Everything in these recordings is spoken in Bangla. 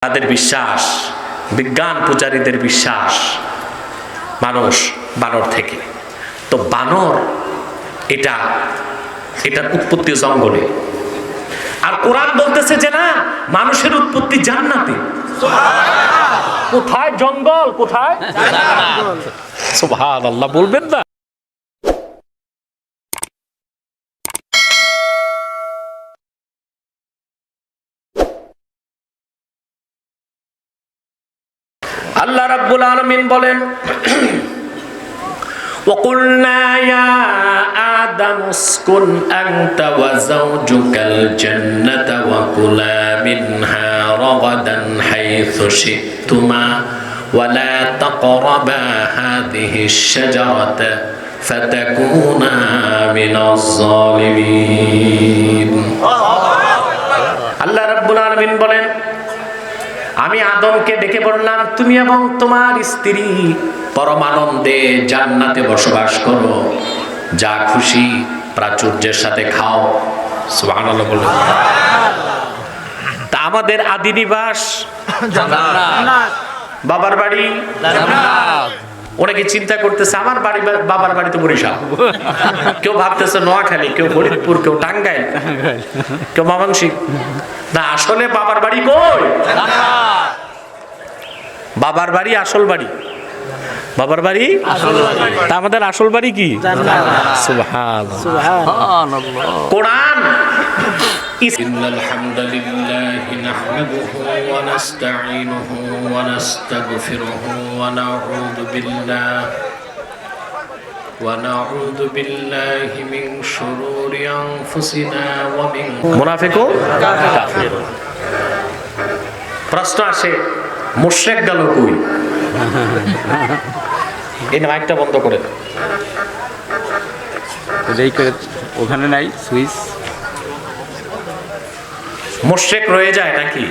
তাদের বিশ্বাস, বিজ্ঞান পূজারীদের বিশ্বাস মানুষ বানর থেকে। তো বানর এটার উৎপত্তি জঙ্গলে, আর কোরআন বলতেছে যে না, মানুষের উৎপত্তি জান্নাতে। কোথায় জঙ্গল, কোথায় জান্নাত? সুবহানাল্লাহ বলবেন না? আল্লাহ রাব্বুল আলামিন বলেন, وَقُلْنَا يَا آدَمُ اسْكُنْ أَنْتَ وَزَوْجُكَ الْجَنَّةَ وَكُلَا مِنْهَا رَغَدًا حَيْثُ شِئْتُمَا وَلَا تَقْرَبَا هَذِهِ الشَّجَرَةَ فَتَكُونَا مِنَ الظَّالِمِينَ। আল্লাহ রাব্বুল আলামিন বলেন, আমি আদমকে ডেকে বললাম, তুমি এবং তোমার স্ত্রী পরমানন্দে জান্নাতে বসবাস করো, যা খুশি প্রাচুর্যের সাথে খাও। সুবহানাল্লাহ বলুন। তা আমাদের আদি নিবাস জান্নাত, বাবার বাড়ি জান্নাত। অনেকে চিন্তা করতেছে আমার বাড়ি, বাবার বাড়ি তো বরিশাল, কেউ ভাবতেছে নোয়াখালী, কেউ ফরিদপুর, কেউ টাঙ্গাইল, কেউ ময়মনসিংহ। না, আসলে বাবার বাড়ি কই? বাবার বাড়ি আসল বাড়ি, বাবার বাড়ি আসল বাড়ি। তা আমাদের আসল বাড়ি কি? সুবহানাল্লাহ। কোরআন ইন্নাল হামদালিল্লাহি নাহমাদুহু ওয়া নাস্তাঈনুহু ওয়া নাস্তাগফিরুহু ওয়া নাউযু বিল্লাহি মিন শুরুরি আনফুসিনা ওয়া মিন মুনাফিকুন কাফির। প্রশ্ন আসে, মুশরিক গেল কই? এই মাইকটা বন্ধ করে ওখানে নাই সুইচ। মুশরিক রয়ে যায় নাকি?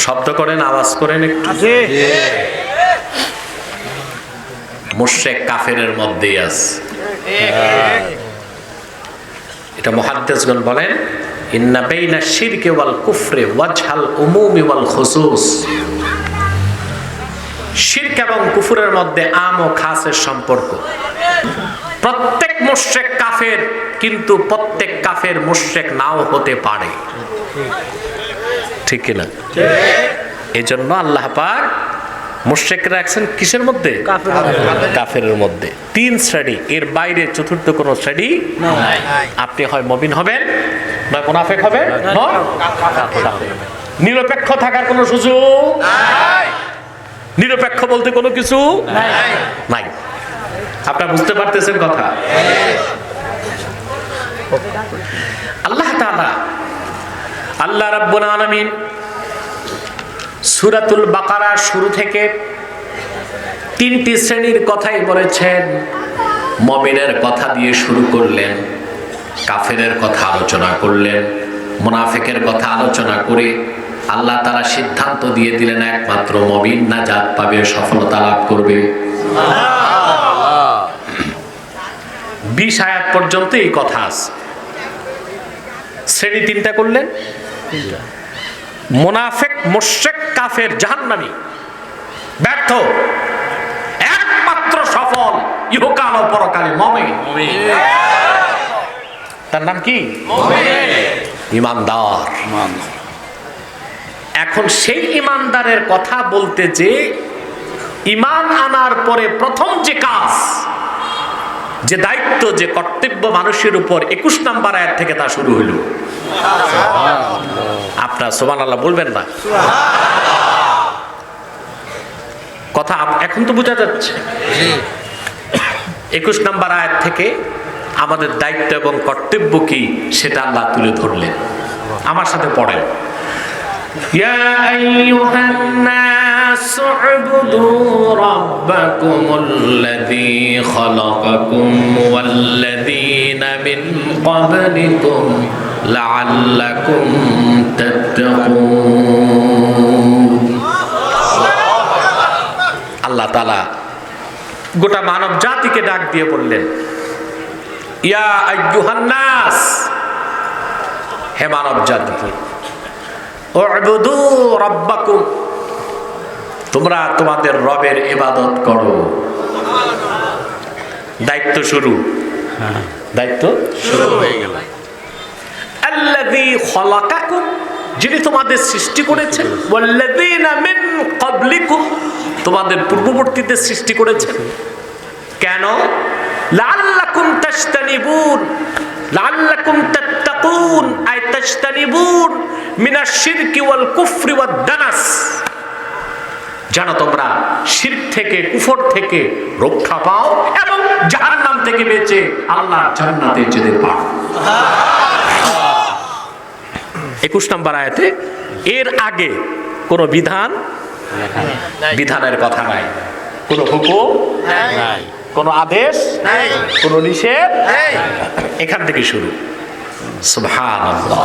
শব্দ করেন, আওয়াজ করেন একটু। মুশরিক কাফেরের মধ্যেই আছে। এটা মুহাদ্দিসগণ বলেন, ইন্না বাইনা শিরকি ওয়াল কুফরি ওয়াজহাল উমুমি ওয়াল খুসুস। শিরক এবং কুফরের মধ্যে আম ও খাসের সম্পর্ক। প্রত্যেক মুশরিক কাফের, কিন্তু প্রত্যেক কাফের মুশরিক নাও হতে পারে, ঠিক কিনা? এজন্য আল্লাহ পাক মুশরিকরা রাখছেন কিসের মধ্যে? কাফেরের মধ্যে। তিন শ্রেণী, এর বাইরে চতুর্থ কোন শ্রেণী নাই। আপনি হয় মুমিন হবেন, নয় মুনাফিক হবেন, নয় কাফের। নিরপেক্ষ থাকার কোনো সুযোগ নাই। নিরপেক্ষ বলতে কোনো কিছু নাই। আপনারা বুঝতে পারতেছেন কথা? আল্লাহ তাআলা, আল্লাহ রাব্বুল আলামিন সূরাতুল বাকারা শুরু থেকে তিনটি শ্রেণীর কথাই বলেছেন। মুমিনের কথা দিয়ে শুরু করলেন, কাফেরের কথা আলোচনা করলেন, মুনাফিকের কথা আলোচনা করে আল্লাহ তাআলা সিদ্ধান্ত দিয়ে দিলেন একমাত্র মুমিন নাজাত পাবে, সফলতা লাভ করবে। 20 আয়াত পর্যন্ত এই কথা আছে। শ্রেণী তিনটা করলেন, মুনাফিক, মুশরিক, কাফের, জাহান্নামী, ব্যর্থ। একমাত্র সফল ইহকাল ও পরকালে মুমিন। তার নাম কি? ইমানদার। এখন সেই ইমানদারের কথা বলতে যে ঈমান আনার পরে প্রথম যে কাজ, যে দায়িত্ব, যে কর্তব্য মানুষের উপর 21 নম্বর আয়াত থেকে তা শুরু হলো। আপনারা সুবহানাল্লাহ বলবেন না? কথা এখন তো বোঝা যাচ্ছে। 21 নম্বর আয়াত থেকে আমাদের দায়িত্ব এবং কর্তব্য কি সেটা আল্লাহ তুলে ধরলেন। আমার সাথে পড়েন, ইয়া আইয়ুহান্নাস উবুদু রাব্বাকুমুল্লাযী খালাকাকুম ওয়াল্লাযীনা মিন ক্বাবলিকুম লাআল্লাকুম তাত্তাকুন। আল্লাহ তাআলা গোটা মানব জাতিকে ডাক দিয়ে বললেন, ইয়া আইয়ুহান্নাস, হে মানব জাতি, উ'বুদু রাব্বাকুম, তোমরা তোমাদের রবের ইবাদত করো। দায়িত্ব শুরু, দায়িত্ব শুরু হয়ে গেল। আল্লাযী খালাকাকুম, যিনি তোমাদের সৃষ্টি করেছেন, ওয়াল্লাযীনা মিন ক্বাবলিকুম, তোমাদের পূর্ববর্তীদের সৃষ্টি করেছেন। কেন? লাআল্লাকুম তাশতানিবুন, লাআল্লাকুম তাত্তাকুন, আই তাশতানিবুন মিনাশ শিরকি ওয়াল কুফরি ওয়াদ দানাস, যেন তোমরা শিরক থেকে, কুফর থেকে রক্ষা পাও এবং জাহান্নাম থেকে বেঁচে আল্লাহর জান্নাতে যেতে পাও। 21 নম্বর আয়াতে এর আগে কোনো বিধানের কথা নাই, কোনো হুকুম নাই, কোনো আদেশ নাই, কোনো নিষেধ নাই, এখান থেকে শুরু। সুবহানাল্লাহ।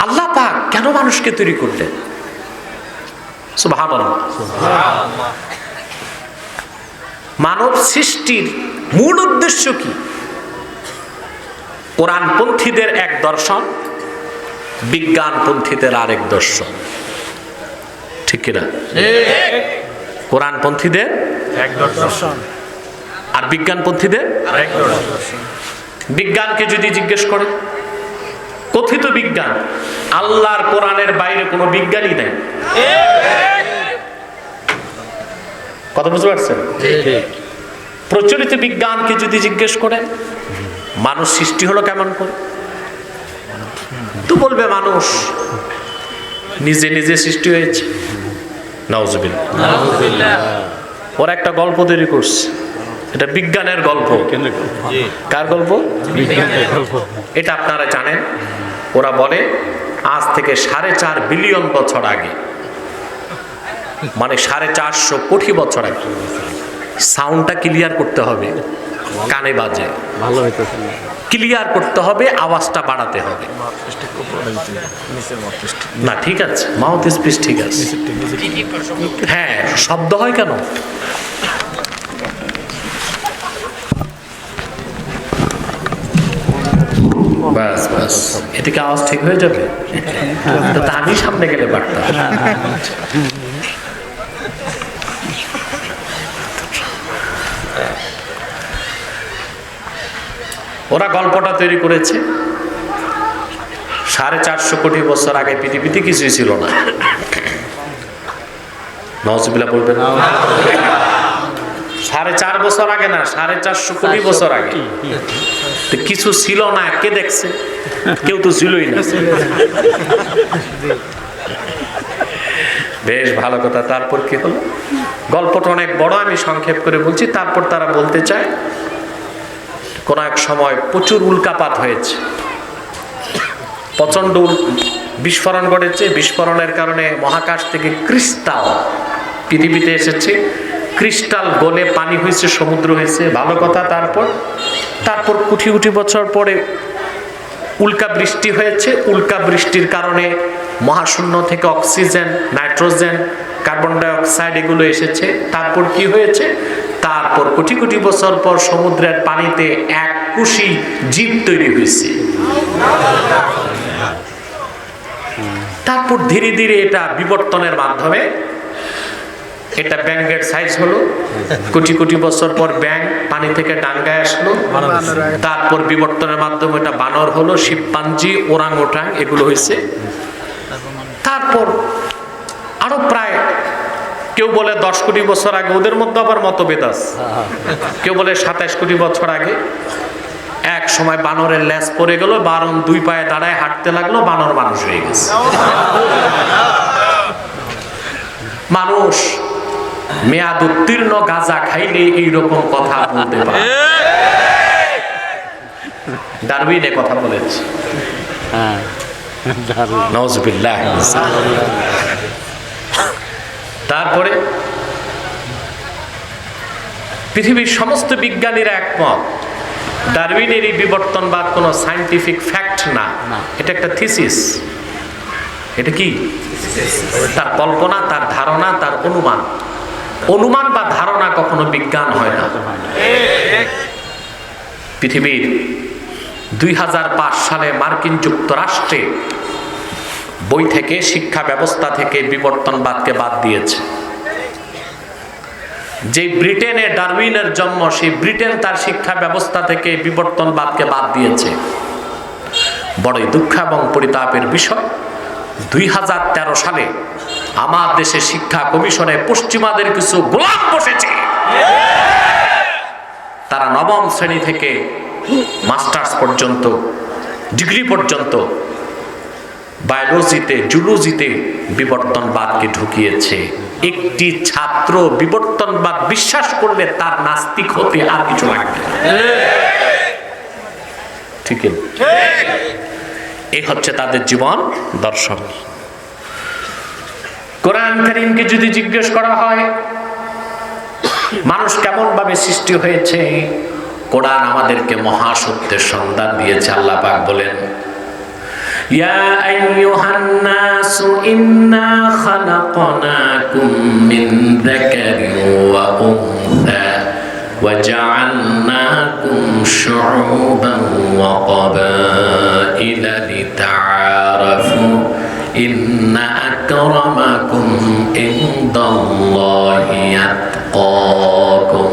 আল্লাহ পাক কেন মানুষকে তৈরি করলেন? সুবহানাল্লাহ। মানব সৃষ্টির মূল উদ্দেশ্য কি? কোরআনপন্থীদের এক দর্শন, বিজ্ঞানপন্থীদের আরেক দর্শন, ঠিক কিনা? কোরআনপন্থীদের এক দর্শন আর বিজ্ঞানপন্থীদের আরেক দর্শন। বিজ্ঞানকে যদি জিজ্ঞেস করে, কথিত বিজ্ঞান, আল্লাহর কোরআনের বাইরে কোনো বিজ্ঞানই নেই। কথা বুঝতে পারছেন? প্রচলিত বিজ্ঞানকে যদি জিজ্ঞেস করে মানুষ সৃষ্টি হলো কেমন করে, তো বলবে মানুষ নিজে নিজে সৃষ্টি হয়েছে। নাউজুবিল্লাহ। ওরা একটা গল্প তৈরি করছে, এটা বিজ্ঞানের গল্প। কার গল্প? বিজ্ঞানের গল্প। এটা আপনারা জানেন। ওরা বলে আজ থেকে 4.5 বিলিয়ন বছর আগে, মানে 450 কোটি বছর আগে। সাউন্ডটা ক্লিয়ার করতে হবে, কানে বাজে, ভালো হইতেছে না, ক্লিয়ার করতে হবে, আওয়াজটা বাড়াতে হবে। না ঠিক আছে, মাউথ স্পিচ ঠিক আছে। হ্যাঁ, শব্দ হয় কেন? বাস বাস, এদিকে আওয়াজ ঠিক হয়ে যাবে। তা আমি সামনে গেলে পারতাম। ওরা গল্পটা তৈরি করেছে 450 কোটি বছর আগে পৃথিবীতে কিছুই ছিল না। নাউজুবিল্লাহ বলবেন। 4.5 বছর আগে না, 450 কোটি বছর আগে কিছু ছিল না। কে দেখছে? কেউ তো ছিলই না। বেশ ভালো কথা। তারপর কি হলো? গল্পটা অনেক বড়, আমি সংক্ষেপ করে বলছি। তারপর তারা বলতে চায় কোন এক সময় প্রচুর উল্কাপাত হয়েছে, প্রচন্ড বিস্ফোরণ ঘটেছে। বিস্ফোরণের কারণে মহাকাশ থেকে ক্রিস্টাল পৃথিবীতে এসেছে, ক্রিস্টাল গলে পানি হয়েছে, সমুদ্র হয়েছে। ভালো কথা। তারপর কোটি কোটি বছর পরে উল্কা বৃষ্টি হয়েছে। উল্কা বৃষ্টির কারণে মহাশূন্য থেকে oxygen, nitrogen, carbon die oxide এগুলো এসেছে। তারপর কি হয়েছে? তারপর কোটি কোটি বছর পর সমুদ্রের পানিতে এক কুশি জীব তৈরি হয়েছে। তারপর ধীরে ধীরে এটা বিবর্তনের মাধ্যমে এটা ব্যাঙের সাইজ হলো। কোটি কোটি বছর পর ব্যাঙ পানি থেকে ডাঙ্গায় আসলো। তারপর বিবর্তনের মাধ্যমে এটা বানর হলো, শিম্পাঞ্জি, ওরাং ওটাং এগুলো হয়েছে। তারপর আরো প্রায় কেউ বলে 10 কোটি বছর আগে, ওদের মধ্যে আবার মতভেদ আছে। কেউ বলে 27 কোটি বছর আগে এক সময় বানরের লেজ পড়ে গেল, বানর 2 পায়ে দাঁড়ায় হাঁটতে লাগলো, বানর মানুষ হয়ে গেছে। মানুষ মেয়াদ উত্তীর্ণ গাঁজা খাইলে এইরকম কথা বলতে পারে। ডারউইন কথা বলেছে। নাউজুবিল্লাহ। তারপরে পৃথিবীর সমস্ত বিজ্ঞানীরা একমত, ডারউইনের এই বিবর্তনবাদ কোনো সায়েন্টিফিক ফ্যাক্ট না, এটা একটা থিসিস। এটা কি? তার কল্পনা, তার ধারণা, তার অনুমান। অনুমান বা ধারণা কখনো বিজ্ঞান হয় না। পৃথিবীর 2005 সালে মার্কিন যুক্তরাষ্ট্রে বই থেকে, শিক্ষা ব্যবস্থা থেকে বিবর্তনবাদকে বাদ দিয়েছে। যে ব্রিটেনে ডারউইনের জন্ম, সেই ব্রিটেন তার শিক্ষা ব্যবস্থা থেকে বিবর্তনবাদকে বাদ দিয়েছে। বড়ই দুঃখ এবং পরিতাপের বিষয়, 2013 সালে আমার দেশে শিক্ষা কমিশনে পশ্চিমাদের কিছু গোলাম বসেছে। তারা নবম শ্রেণী থেকে মাস্টার্স পর্যন্ত, ডিগ্রি পর্যন্ত বায়োলজিতে, জুলজিতে বিবর্তনবাদকে ঢুকিয়েছে। একটি ছাত্র বিবর্তনবাদ বিশ্বাস করলে তার নাস্তিক হতে আর কিছু লাগবে না। ঠিক, এই হচ্ছে তাদের জীবন দর্শন। কোরআন কারীমকে যদি জিজ্ঞেস করা হয় মানুষ কেমন ভাবে সৃষ্টি হয়েছে, কোরআন আমাদেরকে মহাসত্যের সন্ধান দিয়েছে। আল্লাহ পাক বলেন, ইয়া আইয়ুহান নাসু ইন্না খালাকনাকুম মিন যাকারিন ওয়া উনসা ওয়া জাআলনাকুম শুউবান ওয়া ক্বাবাইলা লিতাআরাফু ইন্না আকরামাকুম ইনদাল্লাহি আতকাকুম।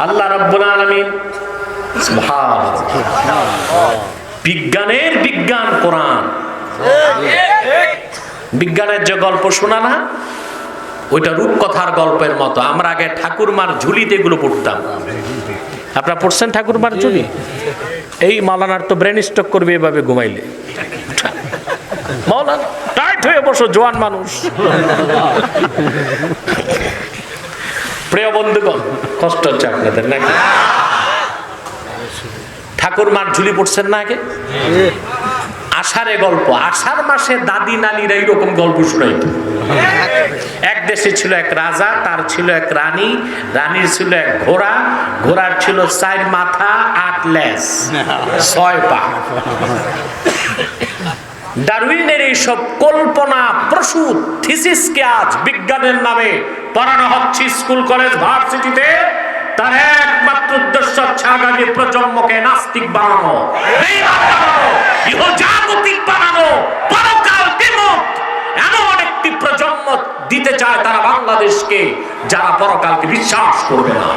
আল্লাহ রাব্বুল আলামিন সুবহানাল্লাহ, বিজ্ঞানের বিজ্ঞান কোরআন। বিজ্ঞানের যে গল্প শোনা না, ওইটা রূপকথার গল্পের মতো। আমরা আগে ঠাকুরমার ঝুলিতে এগুলো পড়তাম। আপনারা পড়ছেন ঠাকুরমার ঝুলি? এই মাওলানার তো ব্রেন স্ট্রোক করবে এভাবে ঘুমাইলে। মাওলানা টাইট হয়ে বসো, জোয়ান মানুষ। প্রিয় বন্ধুগণ, কষ্ট হচ্ছে আপনাদের নাকি? ঠাকুরমার ঝুলি পড়ছেন না আগে? আষাঢ়ে গল্প, আষাঢ় মাসে দাদি নানিরা এইরকম গল্প শোনাইত। এক দেশে ছিল এক রাজা, তার ছিল এক রানী, রানীর ছিল এক ঘোড়া, ঘোড়ার ছিল 4 মাথা 8 লেজ 6 পা। ডারউইনের এইসব কল্পনা প্রসূত থিসিসকে আজ বিজ্ঞানের নামে পড়ানো হচ্ছে স্কুল, কলেজ, ভার্সিটিতে। তার একমাত্র উদ্দেশ্য হচ্ছে আগামী প্রজন্মকে নাস্তিক বানানো, বেঈমান বানানো, ইহজাগতিক বানানো, পরকাল বিমুখ এমন একটি প্রজন্ম দিতে চায় তারা বাংলাদেশকে, যারা পরকালকে বিশ্বাস করবে না,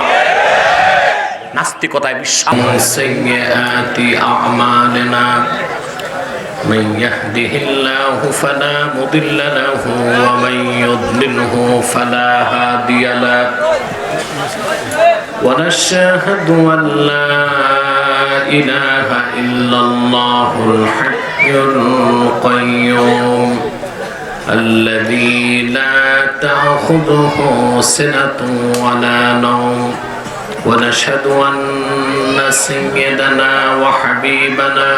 নাস্তিকতায় বিশ্বাস। সাইয়্যাতি আমালিনা من يهده الله فلا مضل له ومن يضلله فلا هادي له ونشهد أن لا إله إلا الله الحي القيوم الذي لا تأخذه سنة ولا نوم ونشهد أن سيدنا وحبيبنا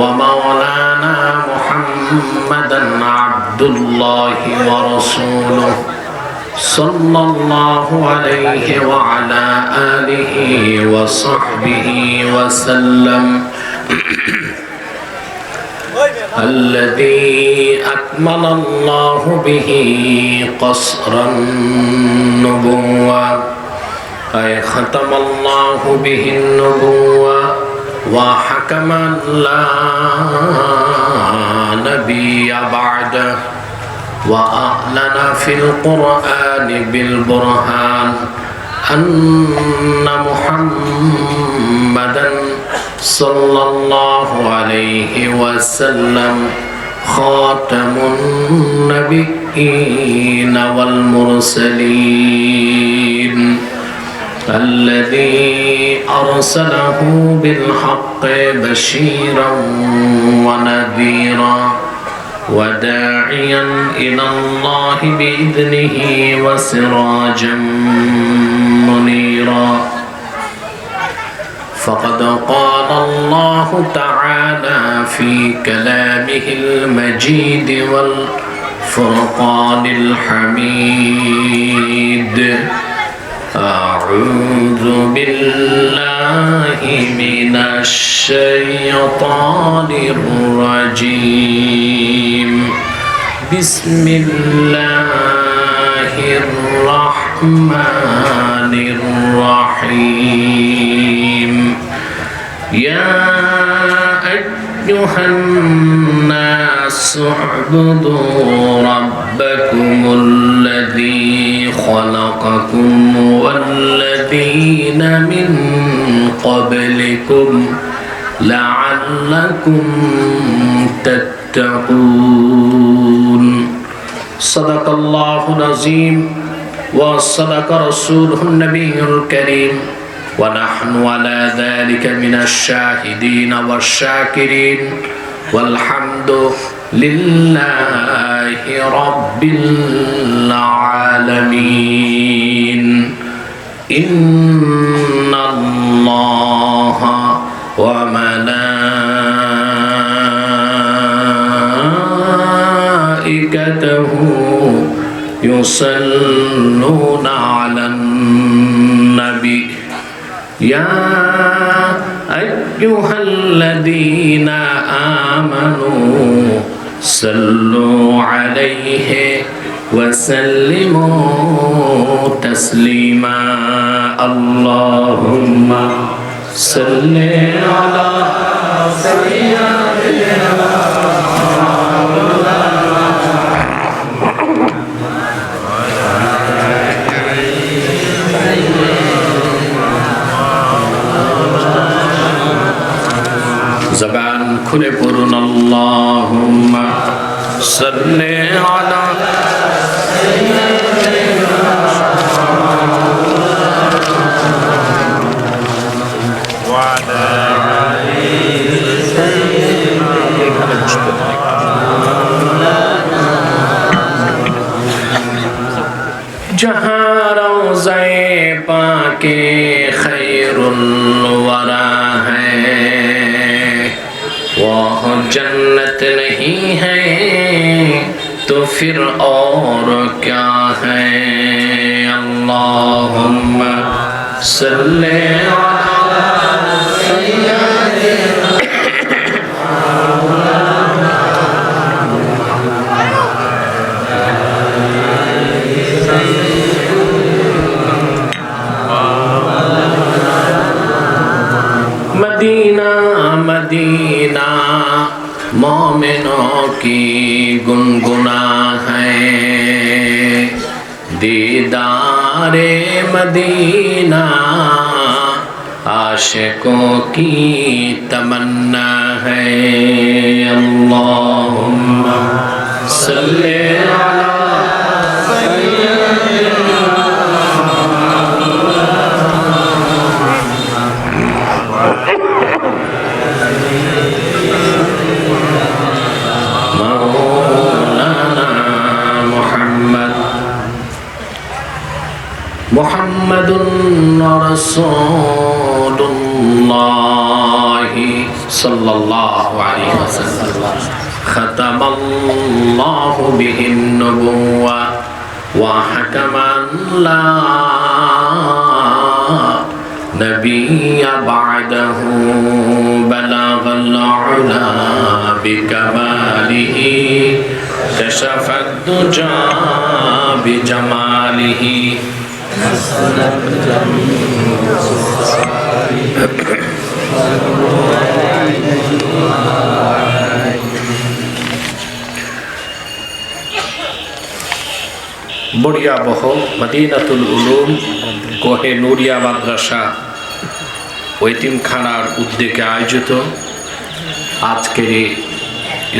ومولانا محمدا عبد الله ورسوله صلى الله عليه وعلى آله وصحبه وسلم الذي أكمل الله به قصر النبوة أي ختم الله به النبوة وحكم لا نبي بعده وأعلن في القرآن بالبرهان أن محمدا صلى الله عليه وسلم خاتم النبيين والمرسلين الذي أرسله بالحق بشيرا ونذيرا وداعيا إلى الله بإذنه وسراجا منيرا فقد قال الله تعالى في كلامه المجيد والفرقان الحميد أعوذ بالله من الشيطان الرجيم بسم الله الرحمن الرحيم يا أيها الناس اعبدوا ربكم الذي خلقكم والذين من قبلكم لعلكم تتقون صدق الله العظيم وصدق رسوله النبي الكريم ونحن على ذلك من الشاهدين والشاكرين والحمد لله رب العالمين إن الله وملائكته يصلون على النبي يا أيها الذين آمنوا صلوا عليه وسلموا تسليما اللهم صل على سيدنا زبان খুলে পড়ুন আল্লাহুম্মা সাল্লি আলা जहाँ रोज़े पाके खैरुल वरा है वह जन्नत नहीं है तो फिर और क्या है अल्लाहुम्मा सल्ले अला सय्यिदिना मदीना मदीना मोमिनों की गुनगुना है दीदारे मदीना आशिकों की तमन्ना है अल्लाहुम्मा सल्ली अला मुहम्मदुर रसूलुल्लाह सल्लल्लाहु अलैहि वसल्लम खतमल्लाहु बिहिन नबुव्वा व हकमन ला नबिय्य बअदहु बलगल उला बिकमालिही कशफद दुजा बिजमालिही बढ़िया बहो मदीनातुल उलूम कोहे नूरिया माद्रासा ও এতিমখানার উদ্যোগে আয়োজিত আজকের এই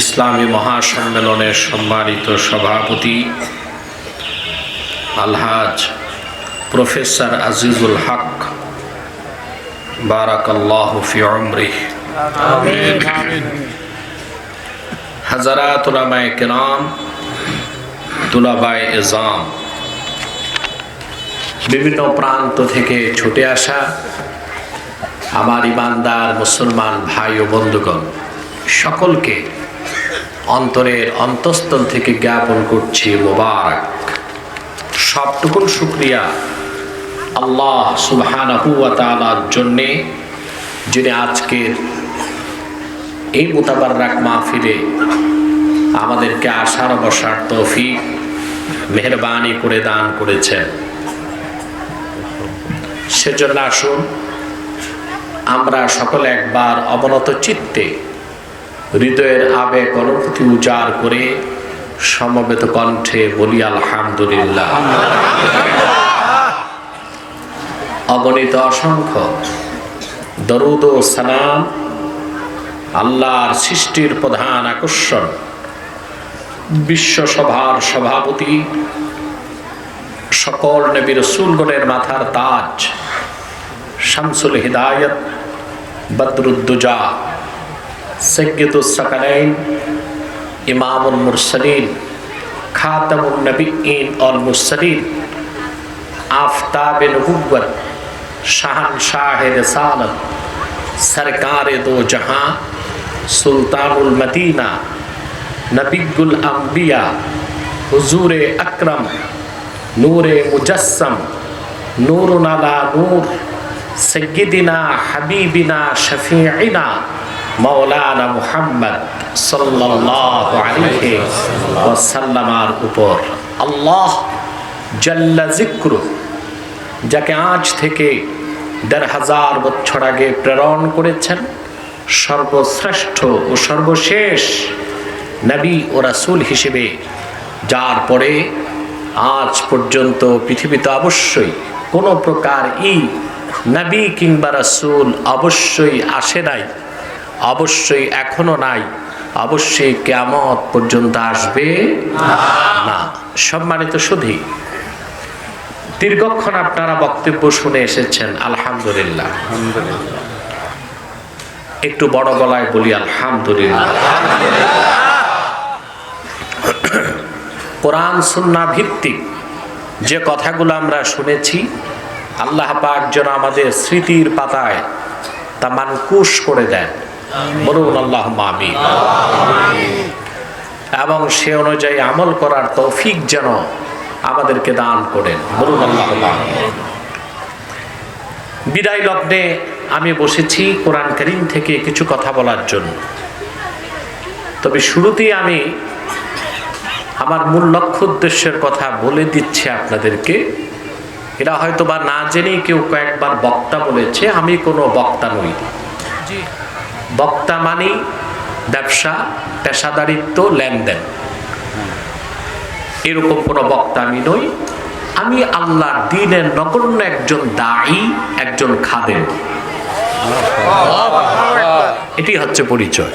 ইসলামী মহাসম্মেলনের সম্মানিত সভাপতি আলহাজ প্রফেসর আজিজুল হক বারাকাল্লাহু ফি উমরিহি আমিন আমিন হযরত উলামায়ে কেরাম তুলাবায়ে ইজাম বিভিন্ন প্রান্ত থেকে ছুটে আসা আমার ইমানদার মুসলমান ভাই ও বন্ধুগণ সকলকে অন্তরের অন্তঃস্থল থেকে জ্ঞাপন করছি মোবারক সবটুকুন শুকরিয়া আল্লাহ সুবহানাহু ওয়া তাআলার জন্য যিনি আজকের এই মুতাবাররাক মাহফিলে আমাদেরকে আসার বসার তৌফিক মেহেরবানি করে দান করেছেন সেজন্য আসুন আমরা সকলে একবার অবনত চিত্তে হৃদয়ের আবেগ অনুভূতি উজাড় করে সমবেত কণ্ঠে বলি আলহামদুলিল্লাহ। অগণিত অসংখ্য দরুদ ও সালাম আল্লাহর সৃষ্টির প্রধান আকর্ষণ, বিশ্বসভার সভাপতি, সকল নবী রাসূলগণের মাথার তাজ, শামসুল হিদায়াত, বদরুদ্দুজা, সাইয়্যিদুস সাকালাইন, ইমামুল মুরসালিন, খাতামুন নবিয়্যিন ওয়াল মুরসালিন, আফতাবে নবুওয়াত, শাহনশাহে রিসালাত, সরকারে দো জাহাं, সুলতানুল মদিনা, নবিয়ুল আম্বিয়া, হুজুরে আকরম, নূরে মুজাসসম, নূরুন আলা নূর, সাইয়্যিদিনা হাবিবিনা শফিঈনা মাওলানা মুহাম্মদ সাল্লাল্লাহু আলাইহি ওয়াসাল্লামের উপর আল্লাহ জাল্লা যিকরু, যাকে আজ থেকে ১৫০০ বছর আগে প্রেরণ করেছেন, সর্বশ্রেষ্ঠ ও সর্বশেষ নবী ও রাসূল হিসেবে, যার পরে আজ পর্যন্ত পৃথিবীতে অবশ্যই কোনো প্রকার নবী কিংবা রাসূল অবশ্যই আসে নাই, অবশ্যই এখনো নাই, অবশ্যই কিয়ামত পর্যন্ত আসবে না। সম্মানিত সুধী, দীর্ঘক্ষণ আপনারা বক্তব্য শুনে এসেছেন, আলহামদুলিল্লাহ। একটু বড় গলায় বলি আলহামদুলিল্লাহ। কোরআন সুন্নাহ ভিত্তিক যে কথাগুলো আমরা শুনেছি, আল্লাহ পাক যেন আমাদের স্মৃতির পাতায় তা মানকুশ করে দেন, বলুন আল্লাহুম্মা আমিন। এবং সে অনুযায়ী আমল করার তৌফিক যেন আমাদেরকে দান করেন, বলুন আল্লাহুম্মা আমিন। বিদায় লগ্নে আমি বসেছি কোরআন কারীম থেকে কিছু কথা বলার জন্য। তবে শুরুতেই আমি আমার মূল লক্ষ্য উদ্দেশ্যের কথা বলে দিচ্ছি আপনাদেরকে। এরা হয়তো বা না জেনেই কেউ কয়েকবার বক্তা বলেছে, আমি কোনো বক্তা নই। বক্তা মানে ব্যবসা, পেশাদারিত্ব, লেনদেন, এরকম কোনো বক্তা আমি নই। আমি আল্লাহর দ্বীনের নগণ্য একজন দায়ী, একজন খাদেম। এটি হচ্ছে পরিচয়।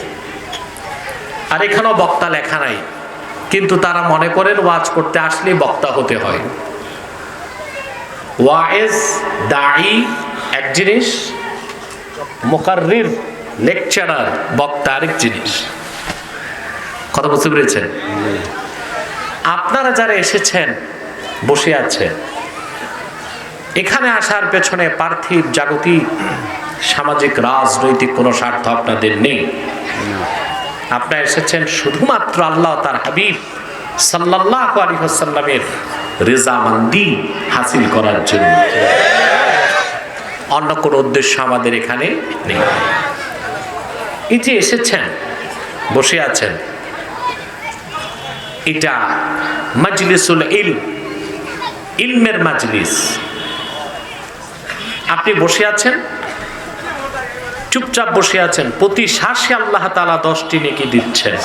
আর এখানেও বক্তা লেখা নাই, কিন্তু তারা মনে করেন ওয়াজ করতে আসলে বক্তা হতে হয়। ওয়াইজ, দায়ী এক জিনিস, মুকাররির, লেকচারার, বক্তা আরেক জিনিস। কথা বুঝতে পেরেছেন? আপনারা যারা এসেছেন, বসে আছেন, এখানে আসার পেছনে পার্থিব, জাগতিক, সামাজিক, রাজনৈতিক কোনো স্বার্থ আপনাদের নেই। আপনারা এসেছেন শুধুমাত্র আল্লাহ তার হাবিব সাল্লাল্লাহু আলাইহি ওয়াসাল্লামের রেজামন্দি হাসিল করার জন্য। অন্য কোনো উদ্দেশ্য আমাদের এখানে নেই। এই যে এসেছেন, বসে আছেন, এটা মাজলিসুল ইলম, ইলমের মাজলিস। আপনি বসে আছেন, চুপচাপ বসে আছেন, প্রতি শ্বাসে আল্লাহ তাআলা 10টি নেকি দিচ্ছেন।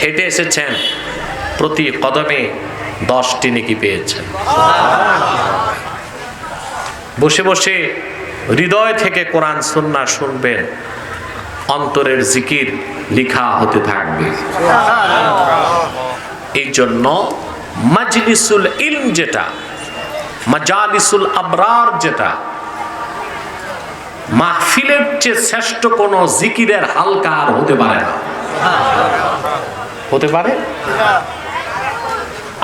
হেঁটে এসেছেন, প্রতি কদমে 10টি নেকি পেয়েছেন। বসে বসে হৃদয় থেকে কোরআন সুন্নাহ শুনবেন, অন্তরের জিকির লিখা হতে থাকবে। এই জন্য মাজলিসুল ইলম যেটা, মাজালিসুল আবরার যেটা, মাহফিলের চেয়ে শ্রেষ্ঠ কোন জিকিরের হালকা আর হতে পারে না। হতে পারে?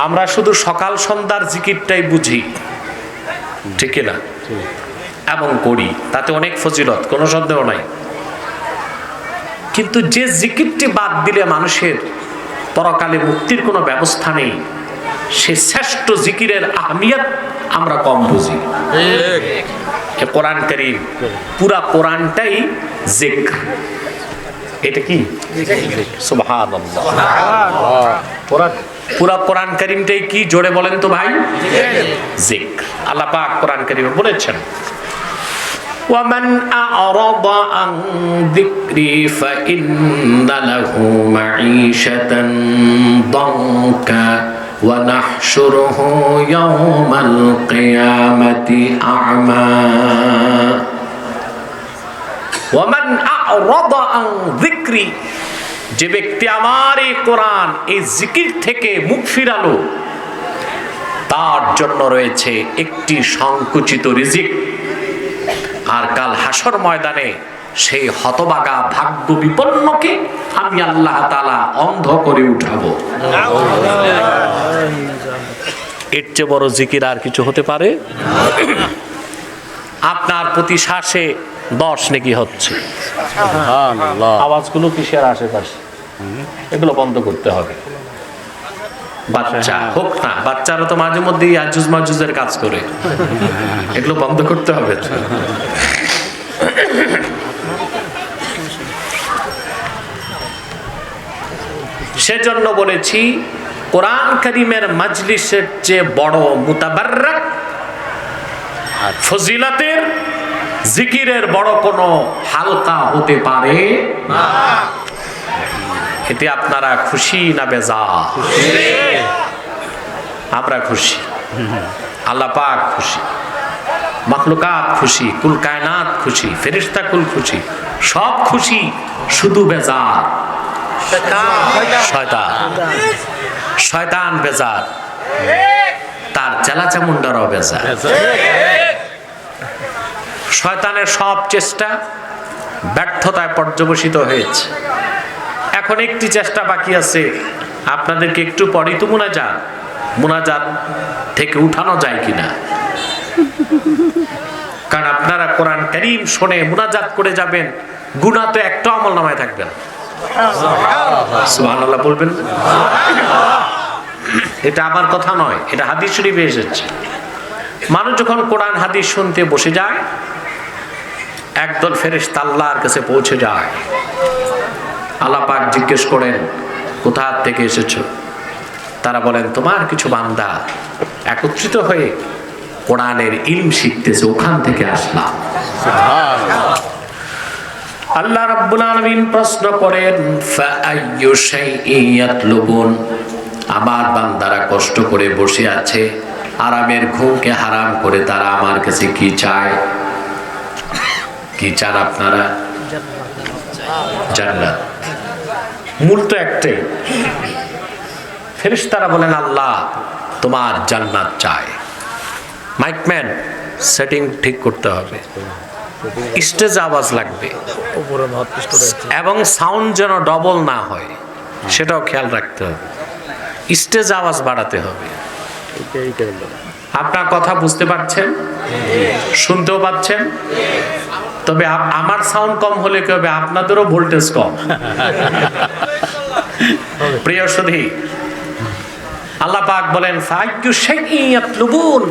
আমরা শুধু সকাল সন্ধ্যার জিকিরটাই বুঝি, ঠিক না? এবং করি, তাতে অনেক ফজিলত, কোনো সন্দেহ নাই। কিন্তু যে জিকিরটি বাদ দিলে মানুষের পরকালে মুক্তির কোনো ব্যবস্থা নেই, সে শ্রেষ্ঠ জিকিরের আহমিয়ত আমরা কম বুঝি। কোরআন কারীম, পুরা কোরআনটাই জিক্র। এটা কি? সুবহানাল্লাহ। পুরা কোরআন কারীমটাই কি, জোরে বলেন তো ভাই? জিক্র। আল্লাহ পাক কোরআন কারীমে বলেছেন, ومن أعرض عن ذكري فإن له معيشة ضنكا ونحشره يوم القيامة أعمى ومن أعرض عن ذكري যে ব্যক্তি আমার এই কোরআন এই জিকির থেকে মুখ ফিরালো তার জন্য রয়েছে একটি সংকুচিত রিজিক আর কাল হাসর ময়দানে সেই হতভাগা ভাগ্য বিপন্নকে আমি আল্লাহ তাআলা অন্ধ করে উঠাবো। এর চেয়ে বড় জিকির আর কিছু হতে পারে? আপনার প্রতি শ্বাসে 10 নেকি হচ্ছে, আওয়াজগুলো কিসের আশেপাশে, এগুলো বন্ধ করতে হবে। বাচ্চা হোক না, বাচ্চারা তো মাঝে মধ্যেই আজুজ মাজুজের কাজ করে, এগুলো বন্ধ করতে হবে। সেজন্য বলেছি কোরআন কারীমের মাজলিসের চেয়ে বড় মুতাবাররাক ফজিলতের জিকিরের বড় কোনো হালকা হতে পারে না। এতে আপনারা খুশি না বেজার? আমরা খুশি, আল্লাহ পাক খুশি, মাখলুকাত খুশি, কুল কায়নাত খুশি, ফেরেশতা কুল খুশি, সব খুশি, শুধু বেজার শয়তান। শয়তান বেজার, তার চেলা চামুন্ডারও বেজার। শয়তানের সব চেষ্টা ব্যর্থতায় পর্যবসিত হয়েছে। এখন একটি চেষ্টা বাকি আছে, আপনাদেরকে একটু পরেই তো মুনাজাত থেকে উঠানো যায় কিনা। কারণ আপনারা কোরআন কারীম শুনে মুনাজাত করে যাবেন, গুনাহ তো একটা আমল নামায় থাকবে না। সুবহানাল্লাহ বলবেন। এটা আমার কথা নয়, এটা হাদিস শরীফে এসেছে। মানুষ যখন কোরআন হাদিস শুনতে বসে যায়, একদল ফেরেশতা আল্লাহর কাছে পৌঁছে যায়। আল্লাহ পাক জিজ্ঞেস করেন, কোথা থেকে এসেছো? তারা বলেন, তোমার কিছু বান্দা একত্রিত হয়ে কোরআনের ইলম শিখতেছে, ওখান থেকে আসলাম। আল্লাহ রাব্বুল আলামিন প্রশ্ন করেন, ফাআইয়ু শাইইন ইয়াতলুবুন, আমার বান্দারা কষ্ট করে বসে আছে, আরামের ঘুমকে হারাম করে তারা আমার কাছে কি চায়? কি চান আপনারা? জান্নাত। মূল তো একটাই। ফেরেশতারা বলেন, আল্লাহ তোমার জান্নাত চায়। মাইকম্যান সেটিং ঠিক করতে হবে, স্টেজ আওয়াজ লাগবে এবং সাউন্ড যেন ডবল না হয় সেটাও খেয়াল রাখতে হবে। স্টেজ আওয়াজ বাড়াতে হবে। আপনার কথা বুঝতে পারছেন, শুনতেও পাচ্ছেন? তবে আমার সাউন্ড কম হলে কি হবে? আপনাদেরও ভোল্টেজ কম। প্রিয় সুধী, আল্লাহ পাক বলেন, ফাআইয়ু শাইইন ইয়াতলুবুন,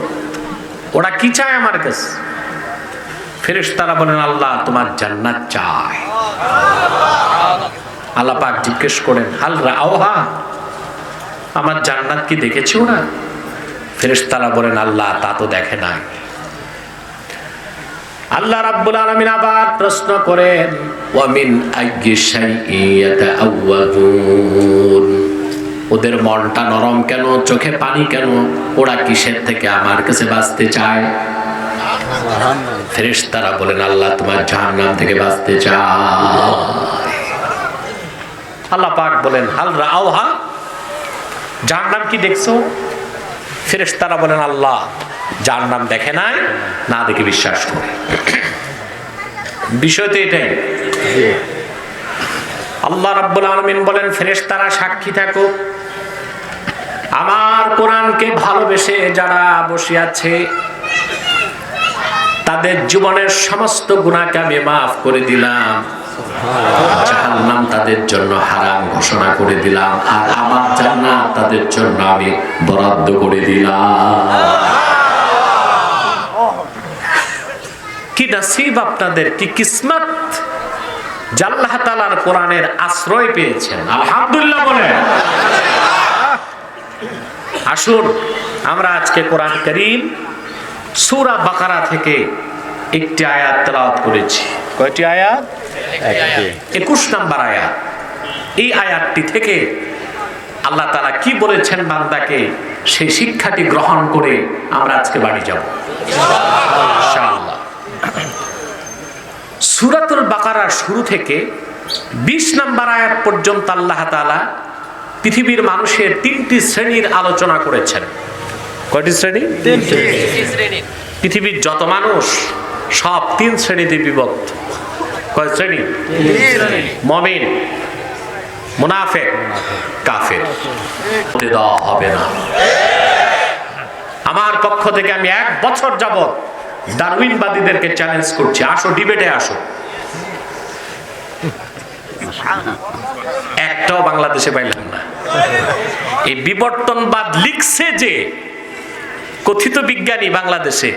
ওরা কি চায় আমার কাছে? ফেরেশতারা বলেন, আল্লাহ তোমার জান্নাত চায়। আল্লাহ পাক জিজ্ঞেস করেন, হাল রাআউহা, আমার জান্নাত কি দেখেছো না? ফেরেশতারা বলেন, আল্লাহ তা তো দেখে নাই। আল্লাহ রাব্বুল আলামিন আবার প্রশ্ন করেন, ওয়া মিন আইয়ি শাইইন ইয়াতাআওয়াযুন, ওদের মনটা নরম কেন, চোখে পানি কেন, ওরা কিসের থেকে আমার কাছে বাঁচতে চায়? ফেরেশতারা বলেন, আল্লাহ তোমার জাহান্নাম থেকে বাঁচতে চায়। আল্লাহ পাক বলেন, হাল রাআউহা, জাহান্নাম কি দেখছো? ফেরেশতারা বলেন, আল্লাহ জাহান্নাম দেখে নাই, না দেখে বিশ্বাস করে। বিষয় তো এটাই। আল্লাহ রাব্বুল আলামিন বলেন, ফেরেশতারা সাক্ষী থাকো, আমার কোরআনকে ভালোবেসে যারা বসে আছে তাদের জীবনের সমস্ত গুনাহকে আমি মাফ করে দিলাম, জাহান্নাম তাদের জন্য হারাম ঘোষণা করে দিলাম, আর আমার জান্নাত তাদের জন্য আমি বরাদ্দ করে দিলাম। কি নসিব আপনাদের, কি কিসমত যে আল্লাহ তাআলার কোরআনের আশ্রয় পেয়েছেন। আলহামদুলিল্লাহ বলেন। আসুন আমরা আজকে কোরআন কারীম সূরা বাকারা থেকে একটি আয়াত তেলাওয়াত করেছি। কয়টি আয়াত? 21 নম্বর আয়াত। এই আয়াতটি থেকে আল্লাহ তাআলা কি বলেছেন বান্দাকে, সেই শিক্ষাটি গ্রহণ করে আমরা আজকে বাড়ি যাব ইনশাআল্লাহ। সূরাতুল বাকারার শুরু থেকে 20 নম্বর আয়াত পর্যন্ত আল্লাহ তাআলা পৃথিবীর মানুষের 3টি শ্রেণীর আলোচনা করেছেন। কয়টি শ্রেণী? 3টি শ্রেণী। পৃথিবীর যত মানুষ সব 3 শ্রেণীতে বিভক্ত। কয় শ্রেণী? 3 শ্রেণী। মুমিন, মুনাফিক, কাফের। হতে দেওয়া হবে না। আমার পক্ষ থেকে আমি 1 বছর যাবত ডারউইনবাদীদেরকে চ্যালেঞ্জ করছি, আসো ডিবেটে আসো। একটাও বাংলাদেশে পাইলাম না। এই বিবর্তনবাদ লিখছে যে কথিত বিজ্ঞানী বাংলাদেশে,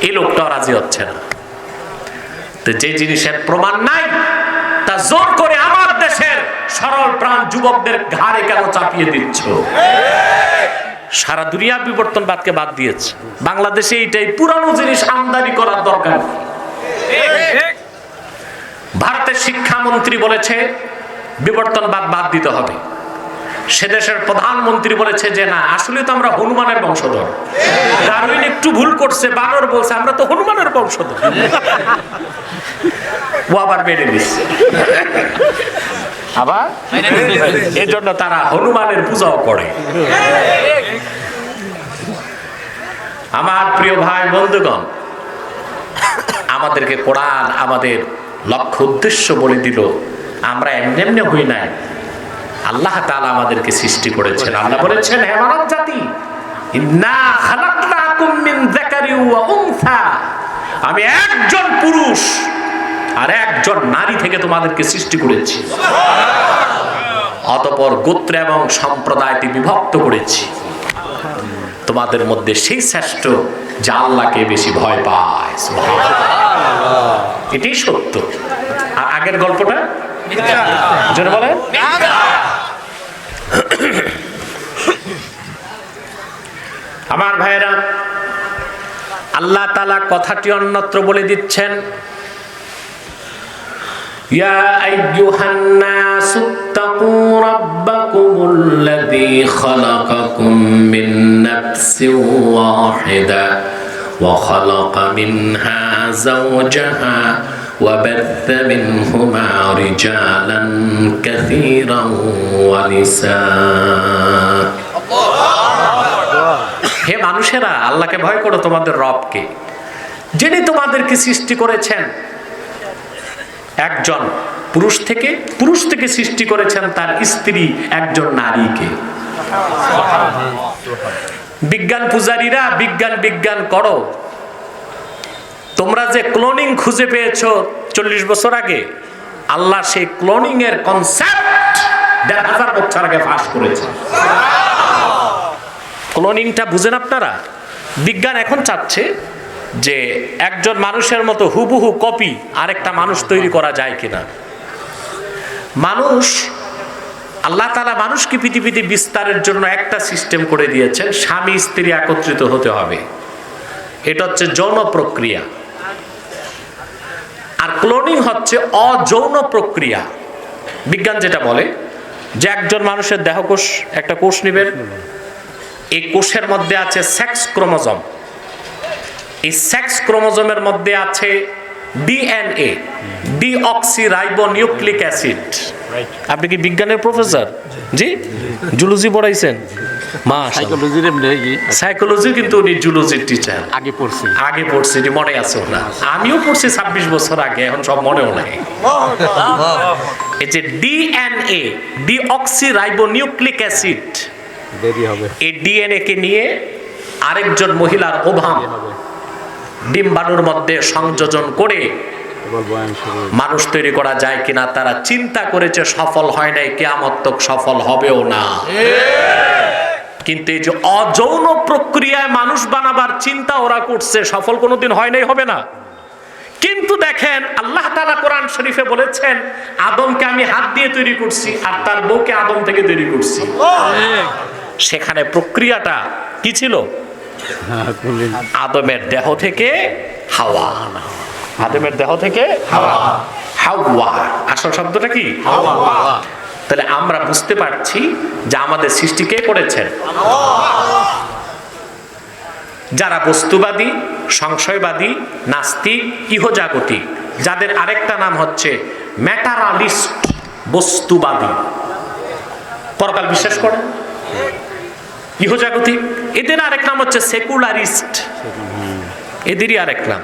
এই লোকটাও রাজি হচ্ছে না। তো যে জিনিসের প্রমাণ নাই তা জোর করে আমার দেশের সরল প্রাণ যুবকদের ঘাড়ে কেন চাপিয়ে দিচ্ছ? সারা দুনিয়া বিবর্তনবাদকে বাদ দিয়েছে, বাংলাদেশে এইটাই পুরানো জিনিস আমদানি করার দরকার। ভারতের শিক্ষামন্ত্রী বলেছে বিবর্তনবাদ বাদ দিতে হবে। সে দেশের প্রধানমন্ত্রী বলেছে যে না, আসলে তো আমরা হনুমানের বংশধর। ডারউইন একটু ভুল করছে, বানর বলছে আমরা তো হনুমানের বংশধর। ও আবার মেনে নিচ্ছে, আবার এই জন্য তারা হনুমানের পূজাও করে। আমার প্রিয় ভাই বন্ধুগণ, আমাদেরকে কোরআন আমাদের লক্ষ্য উদ্দেশ্য বলে দিল। আমরা এমনি এমনি হই নাই, আল্লাহ তাআলা আমাদেরকে সৃষ্টি করেছেন। আল্লাহ বলেছেন, হে মানব জাতি, ইন্না খালাকনাকুম মিন যাকারি ওয়া উনসা, আমি একজন পুরুষ আর একজন নারী থেকে তোমাদেরকে সৃষ্টি করেছি। অতঃপর গোত্র এবং সম্প্রদায়টি বিভক্ত করেছি। তোমাদের মধ্যে সেই শ্রেষ্ঠ যা আল্লাহকে বেশি ভয় পায়। সুবহানাল্লাহ, এটাই সত্য। আর আগের গল্পটা জোরে বলেন। আমার ভাইরা, আল্লাহ তাআলা কথাটি অন্যত্র বলে দিচ্ছেন, ইয়া আইয়ুহান নাসু তাকু রাব্বাকুমুল্লাযী খালাকাকুম মিন নাফসিন ওয়াহিদা ওয়া খালাকা মিনহা যাওজাহা وبث منهما رجالا كثيرا ونساء। হে মানুষেরা, আল্লাহকে ভয় করো, তোমাদের রবকে, যিনি তোমাদেরকে সৃষ্টি করেছেন একজন পুরুষ থেকে সৃষ্টি করেছেন তার স্ত্রী একজন নারীকে। বিজ্ঞান পূজারীরা বিজ্ঞান করো, তোমরা যে ক্লোনিং খুঁজে পেয়েছো 40 বছর আগে, আল্লাহ সেই ক্লোনিং এর কনসেপ্ট 1000 বছর আগে ফাঁস করেছে। ক্লোনিংটা বুঝেন আপনারা? বিজ্ঞান এখন চাচ্ছে যে একজন মানুষের মতো হুবহু কপি আরেকটা মানুষ তৈরি করা যায় কিনা। আল্লাহ তাআলা মানুষকে পৃথিবীতে বিস্তারের জন্য একটা সিস্টেম করে দিয়েছেন, স্বামী স্ত্রী একত্রিত হতে হবে। এটা হচ্ছে যৌন প্রক্রিয়া। আর ক্লোনিং হচ্ছে অযৌন প্রক্রিয়া। বিজ্ঞান যেটা বলে যে একজন মানুষের দেহকোষ, একটা কোষ নেবেন, এই কোষের মধ্যে আছে সেক্স ক্রোমোজোম, এই সেক্স ক্রোমোজোমের মধ্যে আছে ডিএনএ, ডিঅক্সিরাইবোনিউক্লিক অ্যাসিড। আপনি কি বিজ্ঞানের প্রফেসর? জি, জুলজি পড়াইছেন? সাইকোলজি, কিন্তু উনি জুলজির টিচার। আগে পড়ছি, মনে আছে না? আমিও পড়ছি 26 বছর আগে, এখন সব মনেও নাই। এই যে ডিএনএ, ডিঅক্সিরাইবোনিউক্লিক অ্যাসিড, এই ডিএনএ কে নিয়ে আরেকজন মহিলার ওভাম ডিম্বাণুর মধ্যে সংযোজন করে মানুষ তৈরি করা যায় কিনা তারা চিন্তা করেছে, সফল হয় নাই, কিয়ামত তক সফল হবেও না। কিন্তু এই যে অযৌন প্রক্রিয়ায় মানুষ বানাবার চিন্তা ওরা করছে, সফল কোনোদিন হয় নাই, হবে না। কিন্তু দেখেন আল্লাহ তাআলা কোরআন শরীফে বলেছেন, আদমকে আমি হাত দিয়ে তৈরি করছি আর তার বউকে আদম থেকে তৈরি করছি। সেখানে প্রক্রিয়াটা কি ছিল? আদমের দেহ থেকে হাওয়া। আদমের দেহ থেকে হাওয়া, আসল শব্দটা কি? তাহলে আমরা বুঝতে পারছি যে আমাদের সৃষ্টি কে করেছেন? যারা বস্তুবাদী, সংশয়বাদী, নাস্তিক, ইহজাগতিক, যাদের আরেকটা নাম হচ্ছে ম্যাটারালিস্ট, বস্তুবাদী, পরকাল বিশ্বাস করেন, ইহজাগতিক, এদের আরেক নাম হচ্ছে সেকুলারিস্ট, এদেরই আরেক নাম।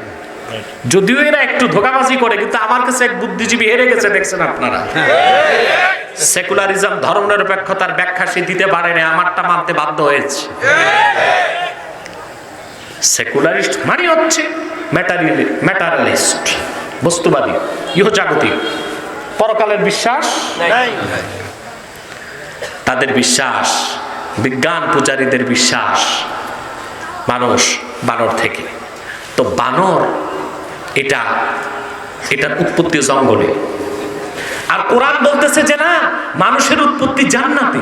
যদিও এরা একটু ধোঁকাবাজি করে, কিন্তু আমার কাছে এক বুদ্ধিজীবী হেরে গেছে, দেখছেন আপনারা। সেকুলারিজম, ধর্মনিরপেক্ষতার ব্যাখ্যা সে দিতে পারেনি, আমারটা মানতে বাধ্য হয়েছে। সেকুলারিস্ট মানে হচ্ছে ম্যাটারালিস্ট, বস্তুবাদী, ইহজাগতিক, পরকালের বিশ্বাস তাদের বিশ্বাস, বিজ্ঞান পূজারীদের বিশ্বাস মানুষ বানর থেকে। তো বানর এটার উৎপত্তি জঙ্গলে, আর কোরআন বলতেছে যে না, মানুষের উৎপত্তি জান্নাতে।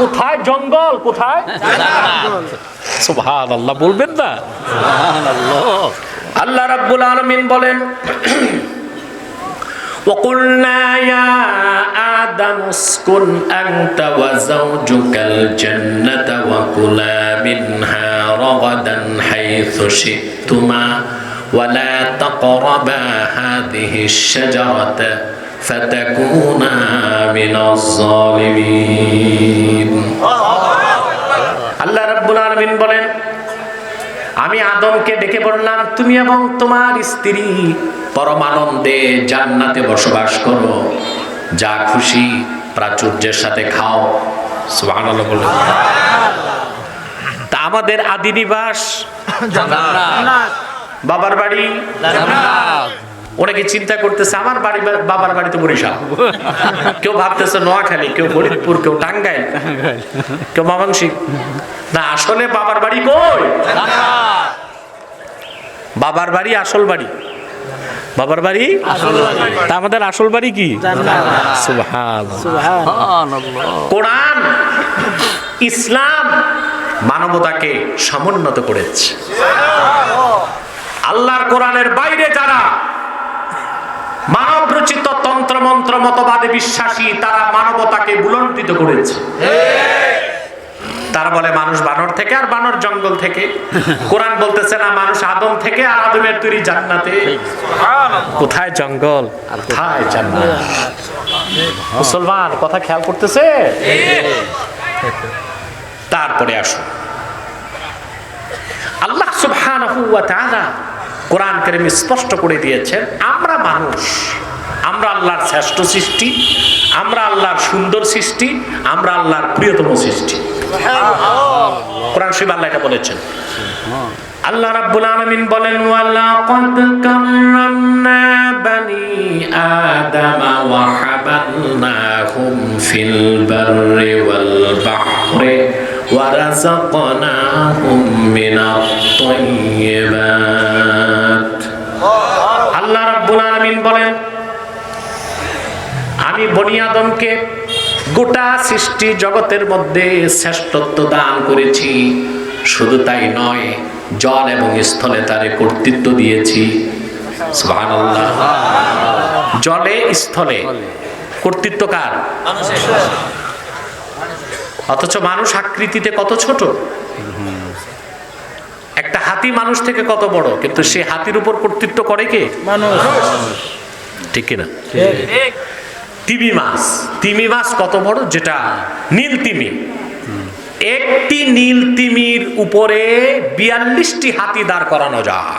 কোথায় জঙ্গল, কোথায়? সুবহানাল্লাহ, বলবেন না? আল্লাহ রাব্বুল আলামিন বলেন, وَقُلْنَا يَا آدَمُ اسْكُنْ أَنْتَ وَزَوْجُكَ الْجَنَّةَ وَكُلَا مِنْهَا رَغَدًا حَيْثُ شِئْتُمَا وَلَا تَقْرَبَا هَذِهِ الشَّجَرَةَ فَتَكُونَا مِنَ الظَّالِمِينَ। আল্লাহ রাব্বুল আলামিন বলেন, আমি আদমকে ডেকে বললাম, তুমি এবং তোমার স্ত্রী পরমানন্দে জান্নাতে বসবাস করো, যা খুশি প্রাচুর্যের সাথে খাও। সুবহানাল্লাহ বলেন। তা আমাদের আদি নিবাস বাবার বাড়ি। অনেকে চিন্তা করতেছে আমার বাড়ি, বাবার বাড়িতে বরিশাল, কেউ ভাবতেছে নোয়াখালী, কেউ ফরিদপুর, কেউ টাঙ্গাইল, কেউ ময়মনসিংহ। না, আসলে বাবার বাড়ি কই? বাবার বাড়ি আসল বাড়ি, বাবার বাড়ি তা আমাদের আসল বাড়ি কি? সুবহানাল্লাহ। কোরআন, ইসলাম মানবতাকে সমুন্নত করেছে। আল্লাহর কোরআনের বাইরে যারা মানব রচিত তন্ত্র মন্ত্র মতবাদে বিশ্বাসী, তারা মানবতাকে বুলন্ডিত করেছে। তারা বলে মানুষ বানর থেকে, আর বানর জঙ্গল থেকে। কোরআন বলতেছে না, মানুষ আদম থেকে, আর আদমের তৈরি জান্নাতে। কোথায় জঙ্গল, কোথায় জান্নাত? মুসলমান কথা খেয়াল করতেছে? তারপরে আসুন, আল্লাহ সুবহানাহু ওয়া তাআলা কোরআন কারীমে স্পষ্ট করে দিয়েছেন, আমরা মানুষ, আমরা আল্লাহর শ্রেষ্ঠ সৃষ্টি, আমরা আল্লাহর সুন্দর সৃষ্টি, আমরা আল্লাহর প্রিয়তম সৃষ্টি। কোরআন শরীফে আল্লাহ এটা বলেছেন। আল্লাহ রাব্বুল আলামিন বলেন, ওয়ালাকাদ কাররামনা বানি আদামা ওয়া হামালনাহুম ফিল বাররি ওয়াল বাহরি ওয়া রাযাকনাহুম মিনাত তাইয়্যিবাত। আল্লাহ রাব্বুল আলামিন বলেন, আমি বনি আদমকে গোটা সৃষ্টি জগতের মধ্যে শ্রেষ্ঠত্ব দান করেছি। শুধু তাই নয়, জল এবং স্থলে তারে কর্তৃত্ব দিয়েছি। সুবহানাল্লাহ। জলে স্থলে কর্তৃত্ব কার? অথচ মানুষ আকৃতিতে কত ছোট। একটা হাতি মানুষ থেকে কত বড়, কিন্তু সে হাতির উপর কর্তৃত্ব করে কে? মানুষ। ঠিক কিনা? তিমি মাছ কত বড়, যেটা নীল তিমি। একটি নীল তিমির উপরে ৪২টি হাতি দাঁড় করানো যায়।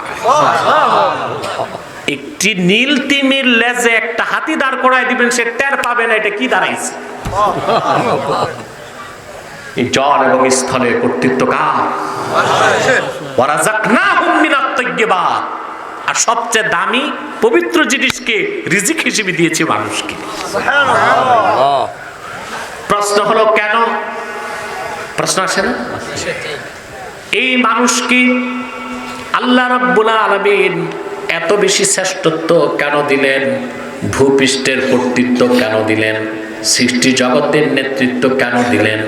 একটি নীল তিমির লেজে একটা হাতি দাঁড় করায় দিবেন, সে টের পাবে না এটা কি দাঁড়াইছে। এই জল এবং স্থলে কর্তৃত্ব কার? ওয়ারাযাকনাহুম মিনাত তাইয়্যিবাত। আর সবচেয়ে দামি পবিত্র জিনিসকে রিজিক হিসেবে দিয়েছে মানুষকে। প্রশ্ন হলো কেন? প্রশ্ন আসে না? এই মানুষকে আল্লাহ রাব্বুল আলামিন এত বেশি শ্রেষ্ঠত্ব কেন দিলেন? ভূপৃষ্ঠের কর্তৃত্ব কেন দিলেন? সৃষ্টি জগতের নেতৃত্ব কেন দিলেন?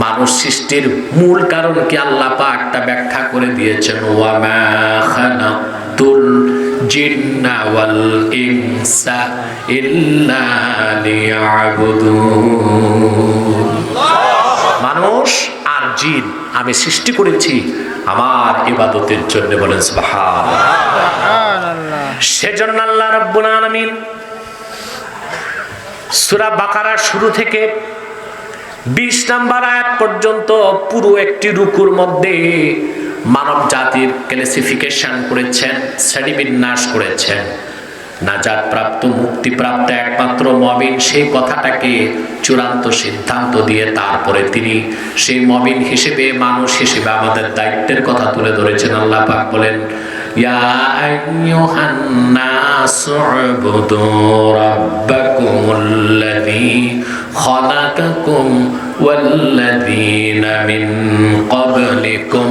মানুষ সৃষ্টির মূল কারণ কি আল্লাহ পাক তা ব্যাখ্যা করে দিয়েছেন, ওয়া মা খালাকতুল জিন্না ওয়াল ইনসা ইল্লা লিয়াবুদুন। মানুষ আর জিন আমি সৃষ্টি করেছি আমার ইবাদতের জন্য, বলেন সুবহানাল্লাহ। সেজন্য আল্লাহ রাব্বুল আলামিন সূরা বাকারার শুরু থেকে 20 নম্বর আয়াত পর্যন্ত পুরো একটি রুকুর মধ্যে মানব জাতির ক্লাসিফিকেশন করেছেন, শ্রেণীবিন্যাস করেছেন। নাজাত প্রাপ্ত, মুক্তিপ্রাপ্ত একমাত্র মুমিন, সেই কথাটাকে চূড়ান্ত সিদ্ধান্ত দিয়ে তারপরে তিনি সেই মুমিন হিসেবে, মানুষ হিসেবে আমাদের দায়িত্বের কথা তুলে ধরেছেন। আল্লাহ পাক বলেন, ইয়া আইয়ুহান নাসু উবুদু রাব্বাকুমুল্লাযী খালাকাকুম ওয়াল্লাযীনা মিন ক্বাবলিকুম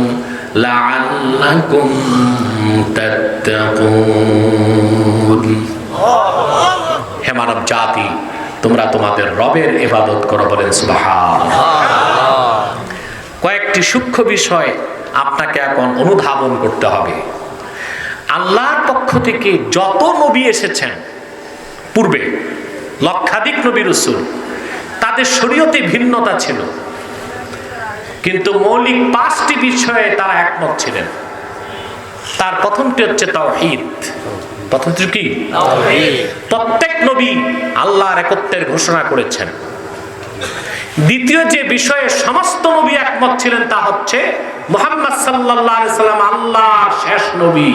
লাআল্লাকুম তাত্তাকুন। হে মানব জাতি, তোমরা তোমাদের রবের ইবাদত করো, বলেন সুবহানাল্লাহ। কয়েকটি সূক্ষ্ম বিষয় আপনাকে এখন অনুধাবন করতে হবে। আল্লাহর পক্ষ থেকে যত নবী এসেছেন পূর্বে, লক্ষাধিক নবী রাসূল, তাদের শরীয়তে ভিন্নতা ছিল, কিন্তু মৌলিক 5টি বিষয়ে তারা একমত ছিলেন। তার প্রথমটি হচ্ছে তাওহীদ। প্রথমটি কি? তাওহীদ। প্রত্যেক নবী আল্লাহর একত্বের ঘোষণা করেছেন। দ্বিতীয় যে বিষয়ে সমস্ত নবী একমত ছিলেন তা হচ্ছে মুহাম্মদ সাল্লাল্লাহু আলাইহি সাল্লাম আল্লাহর শেষ নবী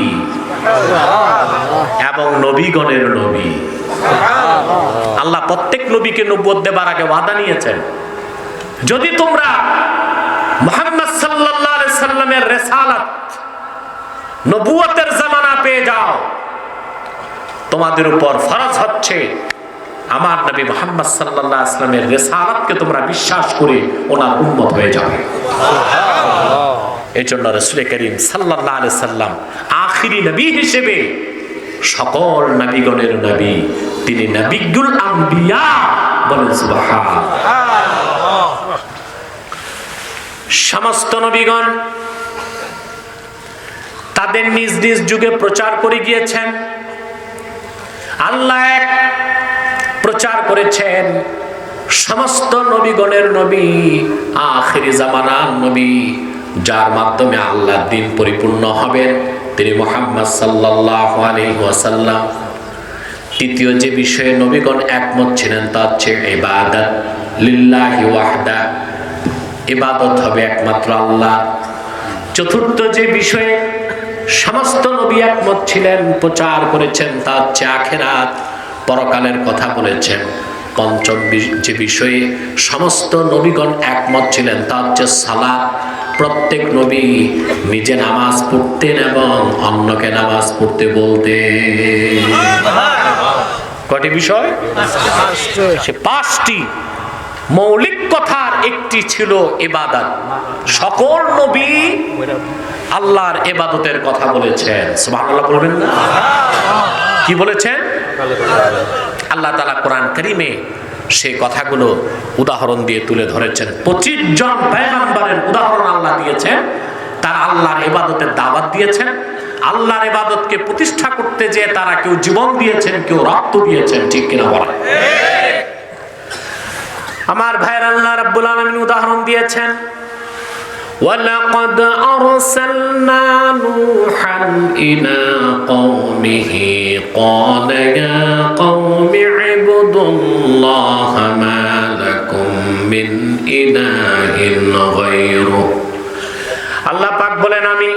এবং নবীগণের নবী। আল্লাহ প্রত্যেক নবীকে নবুয়ত দেবার আগে ওয়াদা নিয়েছেন, যদি তোমরা মুহাম্মদ সাল্লাল্লাহু আলাইহি সাল্লামের রিসালাত, নবুয়তের জামানা পেয়ে যাও, তোমাদের উপর ফরজ হচ্ছে আমার নবী মুহাম্মদ সাল্লাল্লাহু আলাইহি সাল্লামের রিসালাতকে তোমরা বিশ্বাস করে ওনার উম্মত হয়ে যাবে। এই জন্য রাসূল করিম সাল্লাল্লাহু আলাইহি সাল্লাম আখিরি নবী হিসেবে সকল নবীগণের নবী, তিনি নবিয়ুল আম্বিয়া, বলেন সুবহানাল্লাহ। সমস্ত নবীগণ তাদের নিজ নিজ যুগে প্রচার করে গিয়েছেন। আল্লাহ এক প্রচার করেছেন, সমস্ত নবীগণের নবী, আখিরি জামানার নবী, যার মাধ্যমে আল্লাহর দ্বীন পরিপূর্ণ হবেন, তিনি মুহাম্মদ সাল্লাল্লাহু আলাইহি ওয়াসাল্লাম। তৃতীয় যে বিষয়ে নবীগণ একমত ছিলেন তা হচ্ছে ইবাদত লিল্লাহি ওয়াহদা, ইবাদত হবে একমাত্র আল্লাহ। চতুর্থ যে বিষয়ে সমস্ত নবী একমত ছিলেন, প্রচার করেছেন, তা হচ্ছে আখিরাত, পরকালের কথা বলেছেন। পঞ্চম যে বিষয়ে সমস্ত নবীগণ একমত ছিলেন তা হচ্ছে সালাত, প্রত্যেক নবী নিজে নামাজ পড়তেন এবং অন্যকে নামাজ পড়তে বলতেন। কয়টি বিষয়? সে 5টি মৌলিক কথার একটি ছিল ইবাদত। সকল নবী আল্লাহর ইবাদতের কথা বলেছেন, সুবহানাল্লাহ বলবেন না? কি বলেছেন? আল্লাহ তাআলা কোরআন কারীমে সেই কথাগুলো উদাহরণ দিয়ে তুলে ধরেছেন। 25 জন পয়গম্বরের উদাহরণ আল্লাহ দিয়েছেন, তারা আল্লাহর ইবাদতের দাওয়াত দিয়েছেন। আল্লাহর ইবাদতকে প্রতিষ্ঠা করতে যে তারা কেউ জীবন দিয়েছেন, কেউ রক্ত দিয়েছেন, ঠিক কিনা বলেন? আমার ভাইয়ের, আল্লাহ রাব্বুল আলামিন উদাহরণ দিয়েছেন, ওয়ালাকাদ আরসালনা নূহান ইলা কওমিহি ক্বালা ইয়া কওমি ইবুদুল্লাহা মা লাকুম মিন ইলাহিন গায়রুহু। আল্লাহ পাক বলেন, আমি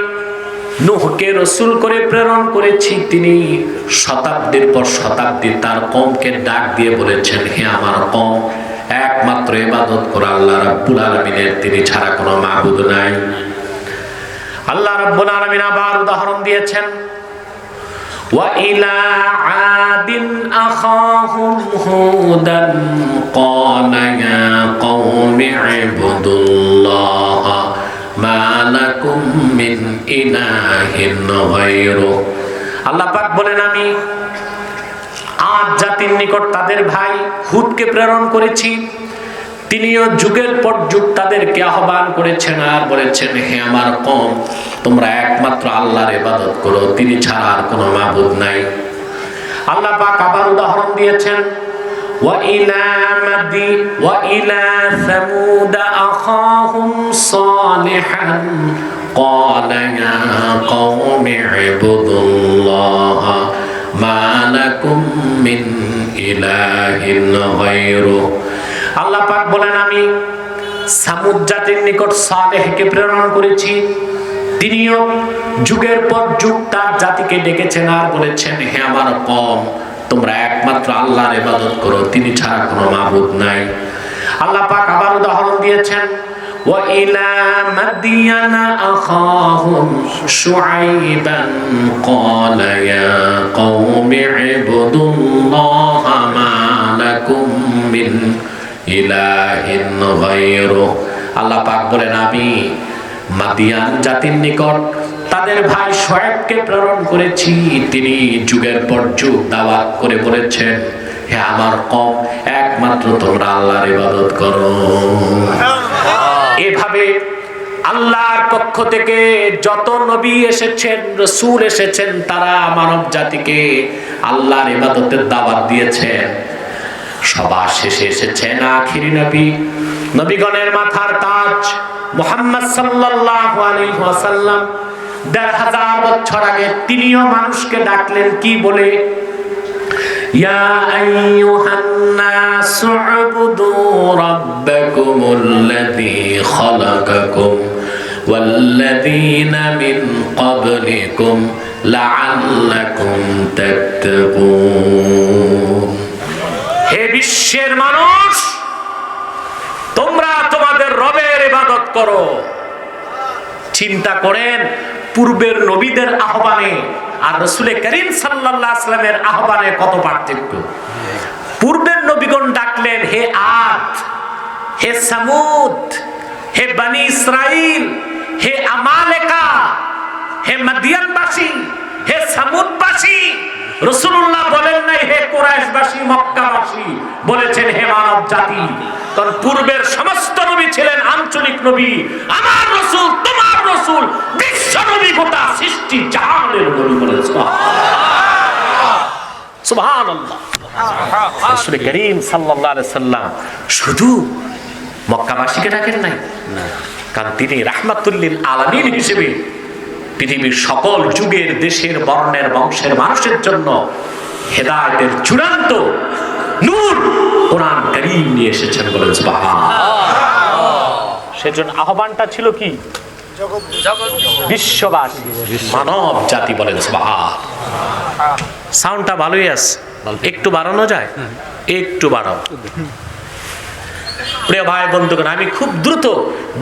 নূহকে রাসূল করে প্রেরণ করেছি। তিনি শতাব্দীর পর শতাব্দী তার কওমকে ডাক দিয়ে বলেছেন, হে আমার কওম, একমাত্র ইবাদত করো আল্লাহ রাব্বুল আলামিনের, তিনি ছাড়া কোনো মাবুদ নাই। আল্লাহ রাব্বুল আলামিন আবার উদাহরণ দিয়েছেন, ওয়া ইলা আদিন আখাহুম হুদান ক্বালা ইয়া কওমি ইবুদুল্লাহা মা লাকুম মিন ইলাহিন গায়রুহু। আল্লাহ পাক বলেন, আমি আদ জাতির নিকট তাদের ভাই হুদকে প্রেরণ করেছি। তিনিও যুগের পর যুগ তাদেরকে আহ্বান করেছেন আর বলেছেন, হে আমার কওম, তোমরা একমাত্র আল্লাহর ইবাদত করো, তিনি ছাড়া আর কোনো মাবুদ নাই। আল্লাহ পাক আবার উদাহরণ দিয়েছেন, ওয়া ইলা সামুদ আখাহুম সালিহান ক্বালা ইয়া কওমি ইবুদুল্লাহ মা লাকুম মিন ইলাহিন গায়রু। আল্লাহ পাক বলেন, আমি সামুদ জাতির নিকট সালেহকে প্রেরণ করেছি, তিনিও যুগের পর যুগ তার জাতিকে ডেকেছেন আর বলেছেন, হে আমার কওম, তোমরা একমাত্র আল্লাহর ইবাদত করো, তিনি ছাড়া কোনো মাবুদ নাই। আল্লাহ পাক আবার উদাহরণ দিয়েছেন, ওয়া ইলা মাদিয়ানা আখাহুম শুআইবান ক্বালা ইয়া কওমি ইবুদুল্লাহ মা লাকুম মিন ইলাহিন গায়রু। আল্লাহ পাক বলেন, আমি মাদিয়ান জাতির নিকট তাদের ভাই শুআয়বকে প্রেরণ করেছি, তিনি যুগের পর যুগ দাওয়াত করে বলেছেন, হে আমার কওম, একমাত্র তোমরা আল্লাহর ইবাদত করো। এভাবে আল্লাহর পক্ষ থেকে যত নবী এসেছেন, রাসূল এসেছেন, তারা মানব জাতিকে আল্লাহর ইবাদতের দাওয়াত দিয়েছেন। সবার শেষে এসেছেন আখিরি নবী, নবীগণের মাথার তাজ মুহাম্মদ সাল্লাল্লাহু আলাইহি ওয়াসাল্লাম। ১৫০০ বছর আগে তিনিও মানুষকে ডাকলেন কি বলে? ইয়া আইয়ুহান নাসু উবুদু রাব্বাকুমুল্লাযী খালাকাকুম ওয়াল্লাযীনা মিন ক্বাবলিকুম লাআল্লাকুম তাত্তাকুন। হে বিশ্বের মানুষ, তোমরা তোমাদের রবের ইবাদত করো। চিন্তা করেন, পূর্বের নবীদের আহ্বানে আর রাসূল করিম সাল্লাল্লাহু আলাইহি ওয়াসাল্লামের আহ্বানে কত পার্থক্য। পূর্বের নবীগণ ডাকলেন, হে আদ, হে সামুদ, হে বনি ইসরাইল, হে আমালেকা, হে মাদিয়ানবাসী, হে সামুদবাসী। রাসূলুল্লাহ বলেন নাই হে কুরাইশবাসী, মক্কাবাসী, বলেছেন হে মানব জাতি। কারণ পূর্বের সমস্ত নবী ছিলেন আঞ্চলিক নবী। আমার রাসূল, তোমার রাসূল, বিশ্ব নবী, গোটা সৃষ্টি জাহানের নবী। বলেন সুবহানাল্লাহ। রাসূল করিম সাল্লাল্লাহু আলাইহি সাল্লাম শুধু মক্কাবাসীকে ডাকেন নাই, কারণ তিনি রাহমাতুল লিল আলামিন হিসেবে পৃথিবীর সকল যুগের, দেশের, বর্ণের, বংশের মানুষের জন্য হেদায়েতের চূড়ান্ত নূর কোরআন কারীম নিয়ে এসেছেন। বলেন সুবহানাল্লাহ। সেজন্য আহ্বানটা ছিল কি? বিশ্ববাসী, মানব জাতি। বলেন সুবহানাল্লাহ। সাউন্ডটা ভালোই আছে, একটু বাড়ানো যায়? একটু বাড়াও। প্রিয় ভাই বন্ধুগণ, আমি খুব দ্রুত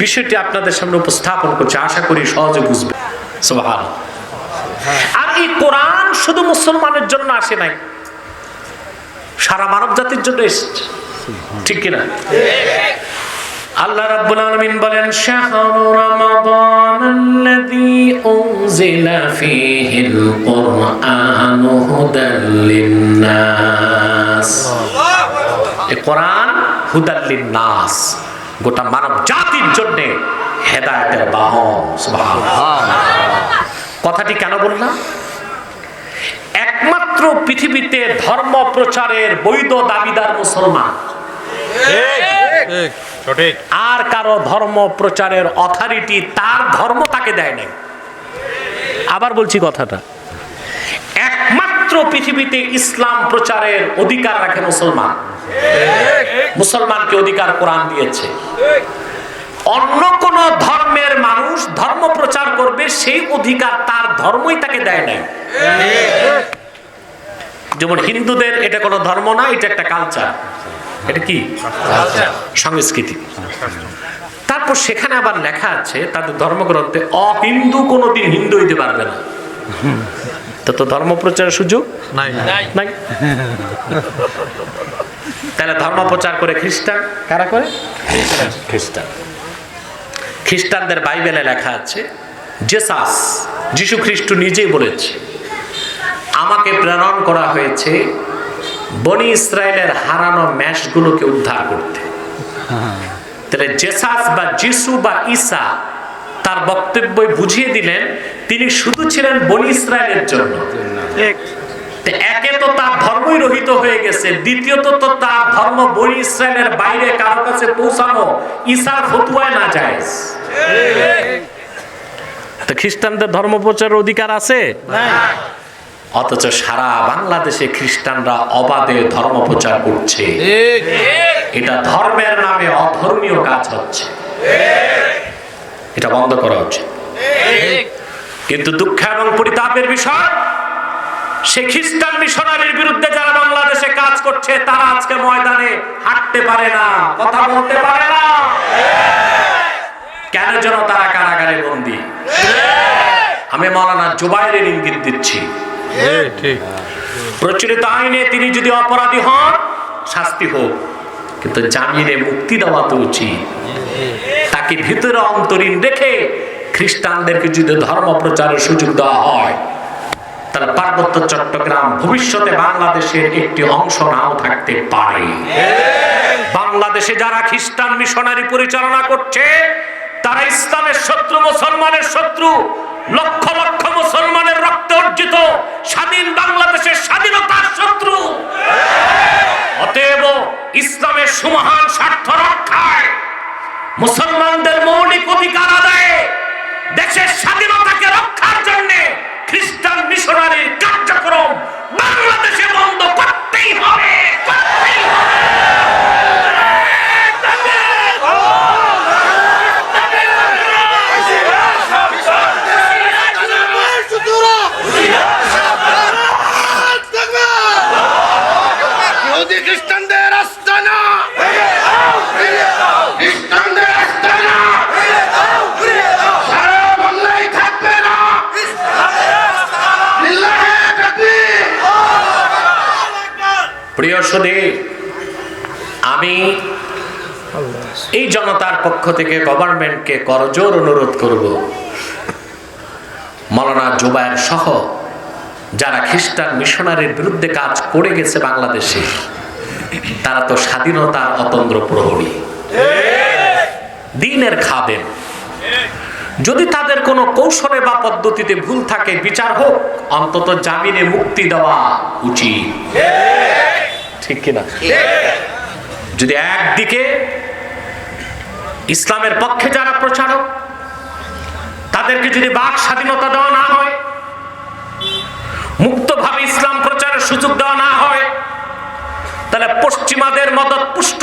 বিষয়টি আপনাদের সামনে উপস্থাপন করছি, আশা করি সহজে বুঝবে। সুবহানাল্লাহ। আর এই কোরআন শুধু মুসলমানের জন্য আসে নাই, সারা মানব জাতির জন্য এসেছে, ঠিক কিনা? আল্লাহ রাব্বুল আলামিন বলেন, শাহরু রমাদানাল্লাযী উনজিলা ফীহিল কুরআনু হুদাল লিন্নাস। এই কোরআন হুদাল লিন্নাস, গোটা মানব জাতির জন্য হেদায়েতের বাহন। সুবহানাল্লাহ। কথাটি কেন বললাম? একমাত্র পৃথিবীতে ধর্ম প্রচারের বৈধ দাবিদার মুসলমান, আর কারো ধর্ম প্রচারের অথরিটি, তার ধর্ম তাকে দেয় নাই। আবার বলছি কথাটা, একমাত্র পৃথিবীতে ইসলাম প্রচারের অধিকার রাখে মুসলমান। মুসলমানকে অধিকার কোরআন দিয়েছে। অন্য কোন ধর্মের মানুষ ধর্ম প্রচার করবে, সেই অধিকার তার ধর্মই তাকে দেয় নাই। যেমন হিন্দুদের এটা কোনো ধর্ম না, এটা একটা কালচার। এটা কি? সংস্কৃতি। তারপর সেখানে আবার লেখা আছে তাদের ধর্মগ্রন্থে, অহিন্দু কোনোদিন হিন্দু হইতে পারবে না। তো ধর্ম প্রচারের সুযোগ নাই। তাহলে ধর্ম প্রচার করে খ্রিস্টান, কারা করে? খ্রিস্টান। খ্রিস্টানদের বাইবেলে লেখা আছে, জেসাস, যীশু খ্রিস্ট নিজেই বলেছে, আমাকে প্রেরণ করা হয়েছে বনি ইসরায়েলের হারানো মেষগুলোকে উদ্ধার করতে। তাহলে জেসাস বা যিশু বা ঈসা তার বক্তব্য বুঝিয়ে দিলেন তিনি শুধু ছিলেন বনি ইসরায়েলের জন্য। একে তো তার ধর্মই রহিত হয়ে গেছে, দ্বিতীয়ত তো তার ধর্ম বনি ইসরায়েলের বাইরে কারো কাছে পৌঁছানো ঈসার ফতুয়ায় না যায়। তো খ্রিস্টানদের ধর্ম প্রচারের অধিকার আছে? অথচ সারা বাংলাদেশে খ্রিস্টানরা অবাধে ধর্ম প্রচার করছে। এটা ধর্মের নামে অধর্মীয় কাজ হচ্ছে, এটা বন্ধ করা উচিত। কিন্তু দুঃখ এবং পরিতাপের বিষয়, সে খ্রিস্টান মিশনারির বিরুদ্ধে যারা বাংলাদেশে কাজ করছে তারা আজকে ময়দানে হাঁটতে পারে না, কথা বলতে পারে না। কেন যেন তারা কারাগারে বন্দী। আমি মাওলানা জুবাইরের ইঙ্গিত দিচ্ছি, প্রচলিত আইনে তিনি যদি অপরাধী হন শাস্তি হোক, কিন্তু জামিনে মুক্তি দেওয়া তো উচিত। তাকে ভিতরে অন্তরীণ রেখে খ্রিস্টানদেরকে যদি ধর্ম প্রচারের সুযোগ দেওয়া হয়, তাহলে পার্বত্য চট্টগ্রাম ভবিষ্যতে বাংলাদেশের একটি অংশ নাও থাকতে পারে। বাংলাদেশে যারা খ্রিস্টান মিশনারি পরিচালনা করছে তারা ইসলামের শত্রু, মুসলমানের শত্রু, লক্ষ লক্ষ মুসলমানের রক্তে অর্জিত স্বাধীন বাংলাদেশের স্বাধীনতার শত্রু। অতএব ইসলামের সুমহান স্বার্থ রক্ষায়, মুসলমানদের মৌলিক অধিকার আদায়ে, দেশের স্বাধীনতাকে রক্ষার জন্য খ্রিস্টান মিশনারির কার্যক্রম বাংলাদেশে বন্ধ করতেই হবে, করতেই হবে। খ্রিস্টানদের আস্তানা, খ্রিস্টানদের আস্তানা সারা বাংলায় থাকবে না। প্রিয় সুধী, আমি এই জনতার পক্ষ থেকে গভর্নমেন্টকে করজোর অনুরোধ করব, মাওলানা জুবায়ের সহ যারা খ্রিস্টান মিশনারির বিরুদ্ধে কাজ করে গেছে বাংলাদেশে, তারা তো স্বাধীনতার অতন্দ্র প্রহরী, দ্বীনের খাদেম। যদি তাদের কোনো কৌশলে বা পদ্ধতিতে ভুল থাকে বিচার হোক, অন্তত জামিনে মুক্তি দেওয়া উচিত, ঠিক কিনা? যদি একদিকে ইসলামের পক্ষে যারা প্রচারক তাদেরকে যদি বাক স্বাধীনতা দেওয়া না হয়, মুক্তভাবে ইসলাম প্রচারের সুযোগ দেওয়া না হয়, তাহলে পশ্চিমাদের মদত পুষ্ট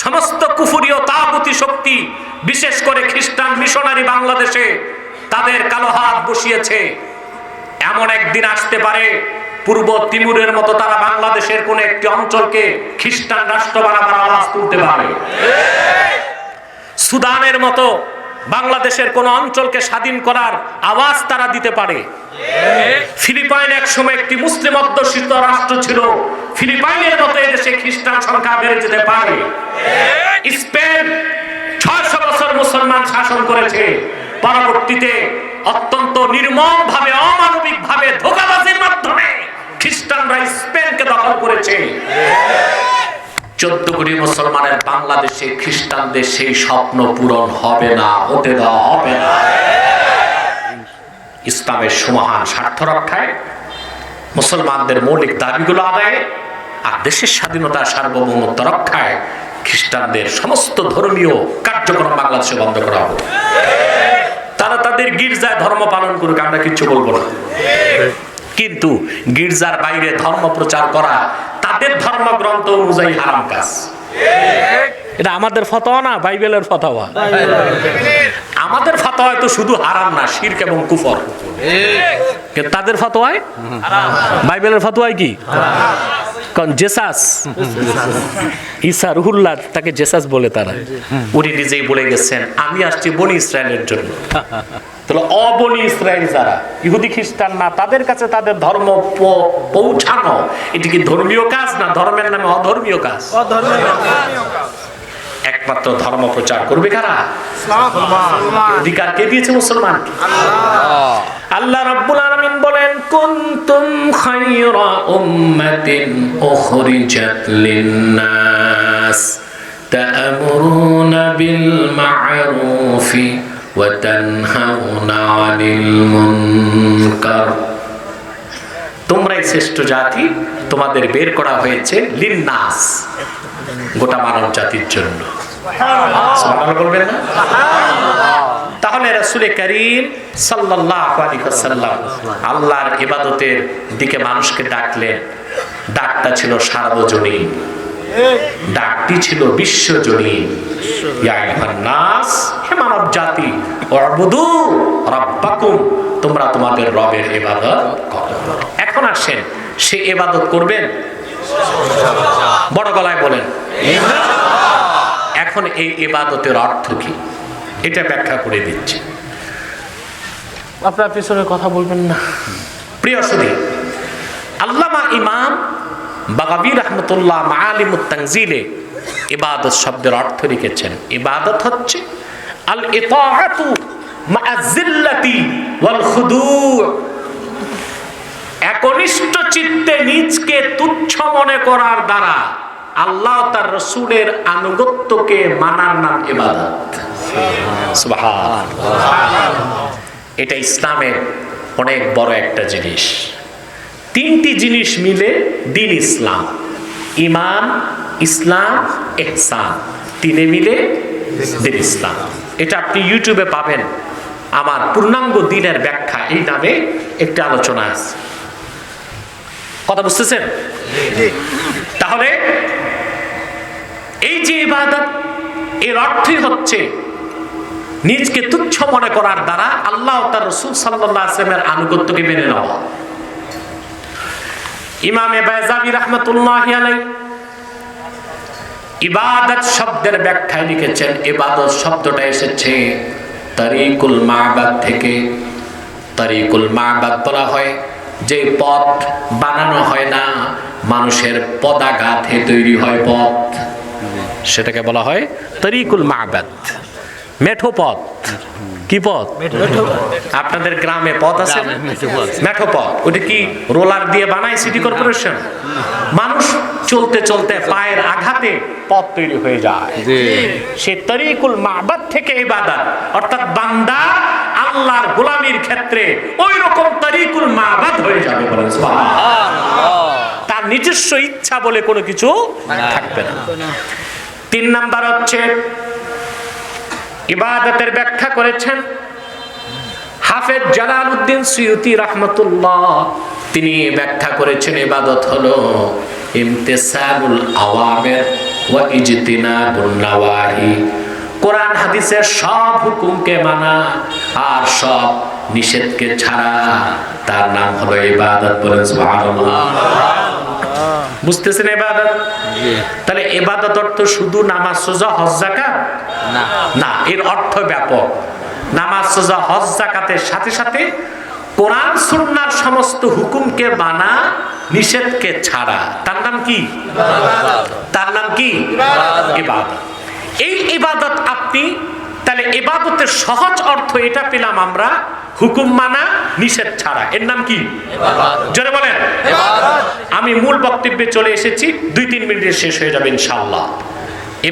সমস্ত কুফরি ও তাগুতি শক্তি, বিশেষ করে খ্রিস্টান মিশনারি বাংলাদেশে তাদের কালো হাত বসিয়েছে। এমন একদিন আসতে পারে পূর্ব তিমুরের মতো তারা বাংলাদেশের কোন একটি অঞ্চলকে খ্রিস্টান রাষ্ট্র বানাবার আওয়াজ তুলতে পারে। সুদানের মতো বাংলাদেশের কোন অঞ্চলকে স্বাধীন করার আওয়াজ তারা দিতে পারে। ফিলিপাইন একসময় একটি মুসলিম অধ্যুষিত রাষ্ট্র ছিল, ফিলিপাইনের মতো এদেশে খ্রিস্টান সংখ্যা বেড়ে যেতে পারে। স্পেন 600 বছর মুসলমান শাসন করেছে, পরবর্তীতে অত্যন্ত নির্মম ভাবে, অমানবিক ভাবে, ধোঁকাবাজির মাধ্যমে খ্রিস্টানরা স্পেনকে দখল করেছে। 14 কোটি মুসলমানের বাংলাদেশে খ্রিস্টানদের সেই স্বপ্ন পূরণ হবে না, হতে দেওয়া হবে না। ইসলামের সুমহান স্বার্থ রক্ষায়, মুসলমানদের মৌলিক দাবিগুলো আদায়ে, আর দেশের স্বাধীনতা সার্বভৌমত্ব রক্ষায় খ্রিস্টানদের সমস্ত ধর্মীয় কার্যক্রম বাংলাদেশে বন্ধ করা হবে। তারা তাদের গির্জায় ধর্ম পালন করুক, আমরা কিচ্ছু বলবো না, কিন্তু গির্জার বাইরে ধর্ম প্রচার করা তাদের ধর্মগ্রন্থ অনুযায়ী হারাম কাজ। এটা আমাদের ফতোয়া না, বাইবেলের ফতোয়া। আমাদের ফতোয়ায় তো শুধু হারাম না, শিরক এবং কুফর, কিন্তু তাদের ফতোয়ায়, বাইবেলের ফতোয়ায় কি? কারণ জেসাস, ঈসা রুহুল্লাহ, তাকে জেসাস বলে তারা। উনি নিজেই বলে গেছেন, আমি আসছি বনি ইসরায়েলের জন্য। তাহলে অবনি ইসরায়েল যারা ইহুদি খ্রিস্টান না, তাদের কাছে তাদের ধর্ম পৌঁছানো, এটি কি ধর্মীয় কাজ না ধর্মের নামে অধর্মীয় কাজ? একমাত্র ধর্ম প্রচার করবে কারা? অধিকার কে দিয়েছে মুসলমান? আল্লাহ রাব্বুল আলামিন বলেন, কুনতুম খায়রা উম্মাতিন উখরিজাত লিন-নাস তা'মুরুনা বিল মা'রুফি ওয়া তানহাউনা 'আনিল মুনকার। তোমরাই শ্রেষ্ঠ জাতি, তোমাদের বের করা হয়েছে লিন্নাস, গোটা মানব জাতির জন্য। সুবহানাল্লাহ বলবেন না? তাহলে রাসূল করিম সাল্লাল্লাহু আলাইহি ওয়াসাল্লাম আল্লাহর ইবাদতের দিকে মানুষকে ডাকলেন। ডাকটা ছিল সার্বজনীন, ডাকটি ছিল বিশ্বজনীন। ইয়া আইয়ুহান নাস, হে মানব জাতি, উ'বুদু রাব্বাকুম, তোমরা তোমাদের রবের ইবাদত করো। এখন আসেন, সে ইবাদত করবেন? বড় গলায় বলেন। এখন এই ইবাদতের অর্থ কি, এটা ব্যাখ্যা করে দিচ্ছি। আপনার পিছনে কথা বলবেন না। প্রিয় সুধী, আল্লামা ইমাম বাগাবী রাহমাতুল্লাহ মাআলিমুত তানজিলে ইবাদত শব্দের অর্থ লিখেছেন, ইবাদত হচ্ছে আল ইতাআতু মা'a যিল্লাতি ওয়াল খুদু', একনিষ্ঠ চিত্তে নিজকে তুচ্ছ মনে করার দ্বারা আল্লাহ তার রাসূলের আনুগত্যকে মানার নাম ইবাদত। সুবহানাল্লাহ। এটা ইসলামের অনেক বড় একটা জিনিস। তিনটি জিনিস মিলে দিন ইসলাম, ঈমান, ইসলাম, ইহসান, তিনে মিলে দিন ইসলাম। এটা আপনি ইউটিউবে পাবেন, আমার পূর্ণাঙ্গ দিনের ব্যাখ্যা এই নামে একটা আলোচনা আছে। কথা বুঝতেছেন? তাহলে এই যে ইবাদত, এর অর্থই হচ্ছে নিজকে তুচ্ছ মনে করার দ্বারা আল্লাহ ও তার রাসূল সাল্লাল্লাহু আলাইহি ওয়াসাল্লামের আনুগত্যকে মেনে নেওয়া। ইমাম বায়জাবি রাহমাতুল্লাহি আলাইহি ইবাদত শব্দের ব্যাখ্যায় লিখেছেন, ইবাদত শব্দটা এসেছে তরিকুল মা'বাদ থেকে। তরিকুল মা'বাদ বলা হয় যে পথ বানানো হয় না, মানুষের পদাঘাতে তৈরি হয় পথ, সেটাকে বলা হয় তরিকুল মা'বাদ। মেঠো পথ। কি পথ? আপনাদের গ্রামে পথ আছে, মেঠো পথ। ওটা কি রোলার দিয়ে বানায় সিটি কর্পোরেশন? মানুষ চলতে চলতে পায়ের আঘাতে পথ তৈরি হয়ে যায়। সে তরিকুল মা'বাদ থেকে ইবাদত, অর্থাৎ বান্দা আল্লাহর গোলামির ক্ষেত্রে ওই রকম তরিকুল মা'বাদ হয়ে যাবে। বলেন সুবহানাল্লাহ। তার নিজস্ব ইচ্ছা বলে কোনো কিছু থাকবে না। 3 নাম্বার হচ্ছে ইবাদতের ব্যাখ্যা করেছেন হাফেজ জালালউদ্দিন সুয়ুতি রাহমাতুল্লাহ। তিনি ব্যাখ্যা করেছেন ইবাদত হলো ইমতিসালুল আওয়ামির ওয়া ইজতিনাবুন নাওয়াহি, কোরআন হাদিসের সব হুকুমকে মানা আর সব নিষেধকে ছাড়া, তার নাম হলো ইবাদত। বলেন সুবহানাল্লাহ। বুঝতেছেন ইবাদত? তাহলে ইবাদত অর্থ শুধু নামাজ, রোজা, হজ, যাকাত না, এর অর্থ ব্যাপক। নামাজ, রোজা, হজ, যাকাতের সাথে সাথে কোরআন সুন্নাহর সমস্ত হুকুমকে মানা, নিষেধকে ছাড়া, তার নাম কি? তার নাম কি? ইবাদত। এই ইবাদত আপনি, তাহলে ইবাদতের সহজ অর্থ এটা পেলাম আমরা, হুকুম মানা, নিষেধ ছাড়া, এর নাম কি? জোরে বলেন। আমি মূল বক্তব্যে চলে এসেছি, 2-3 মিনিটে শেষ হয়ে যাবে ইনশাআল্লাহ।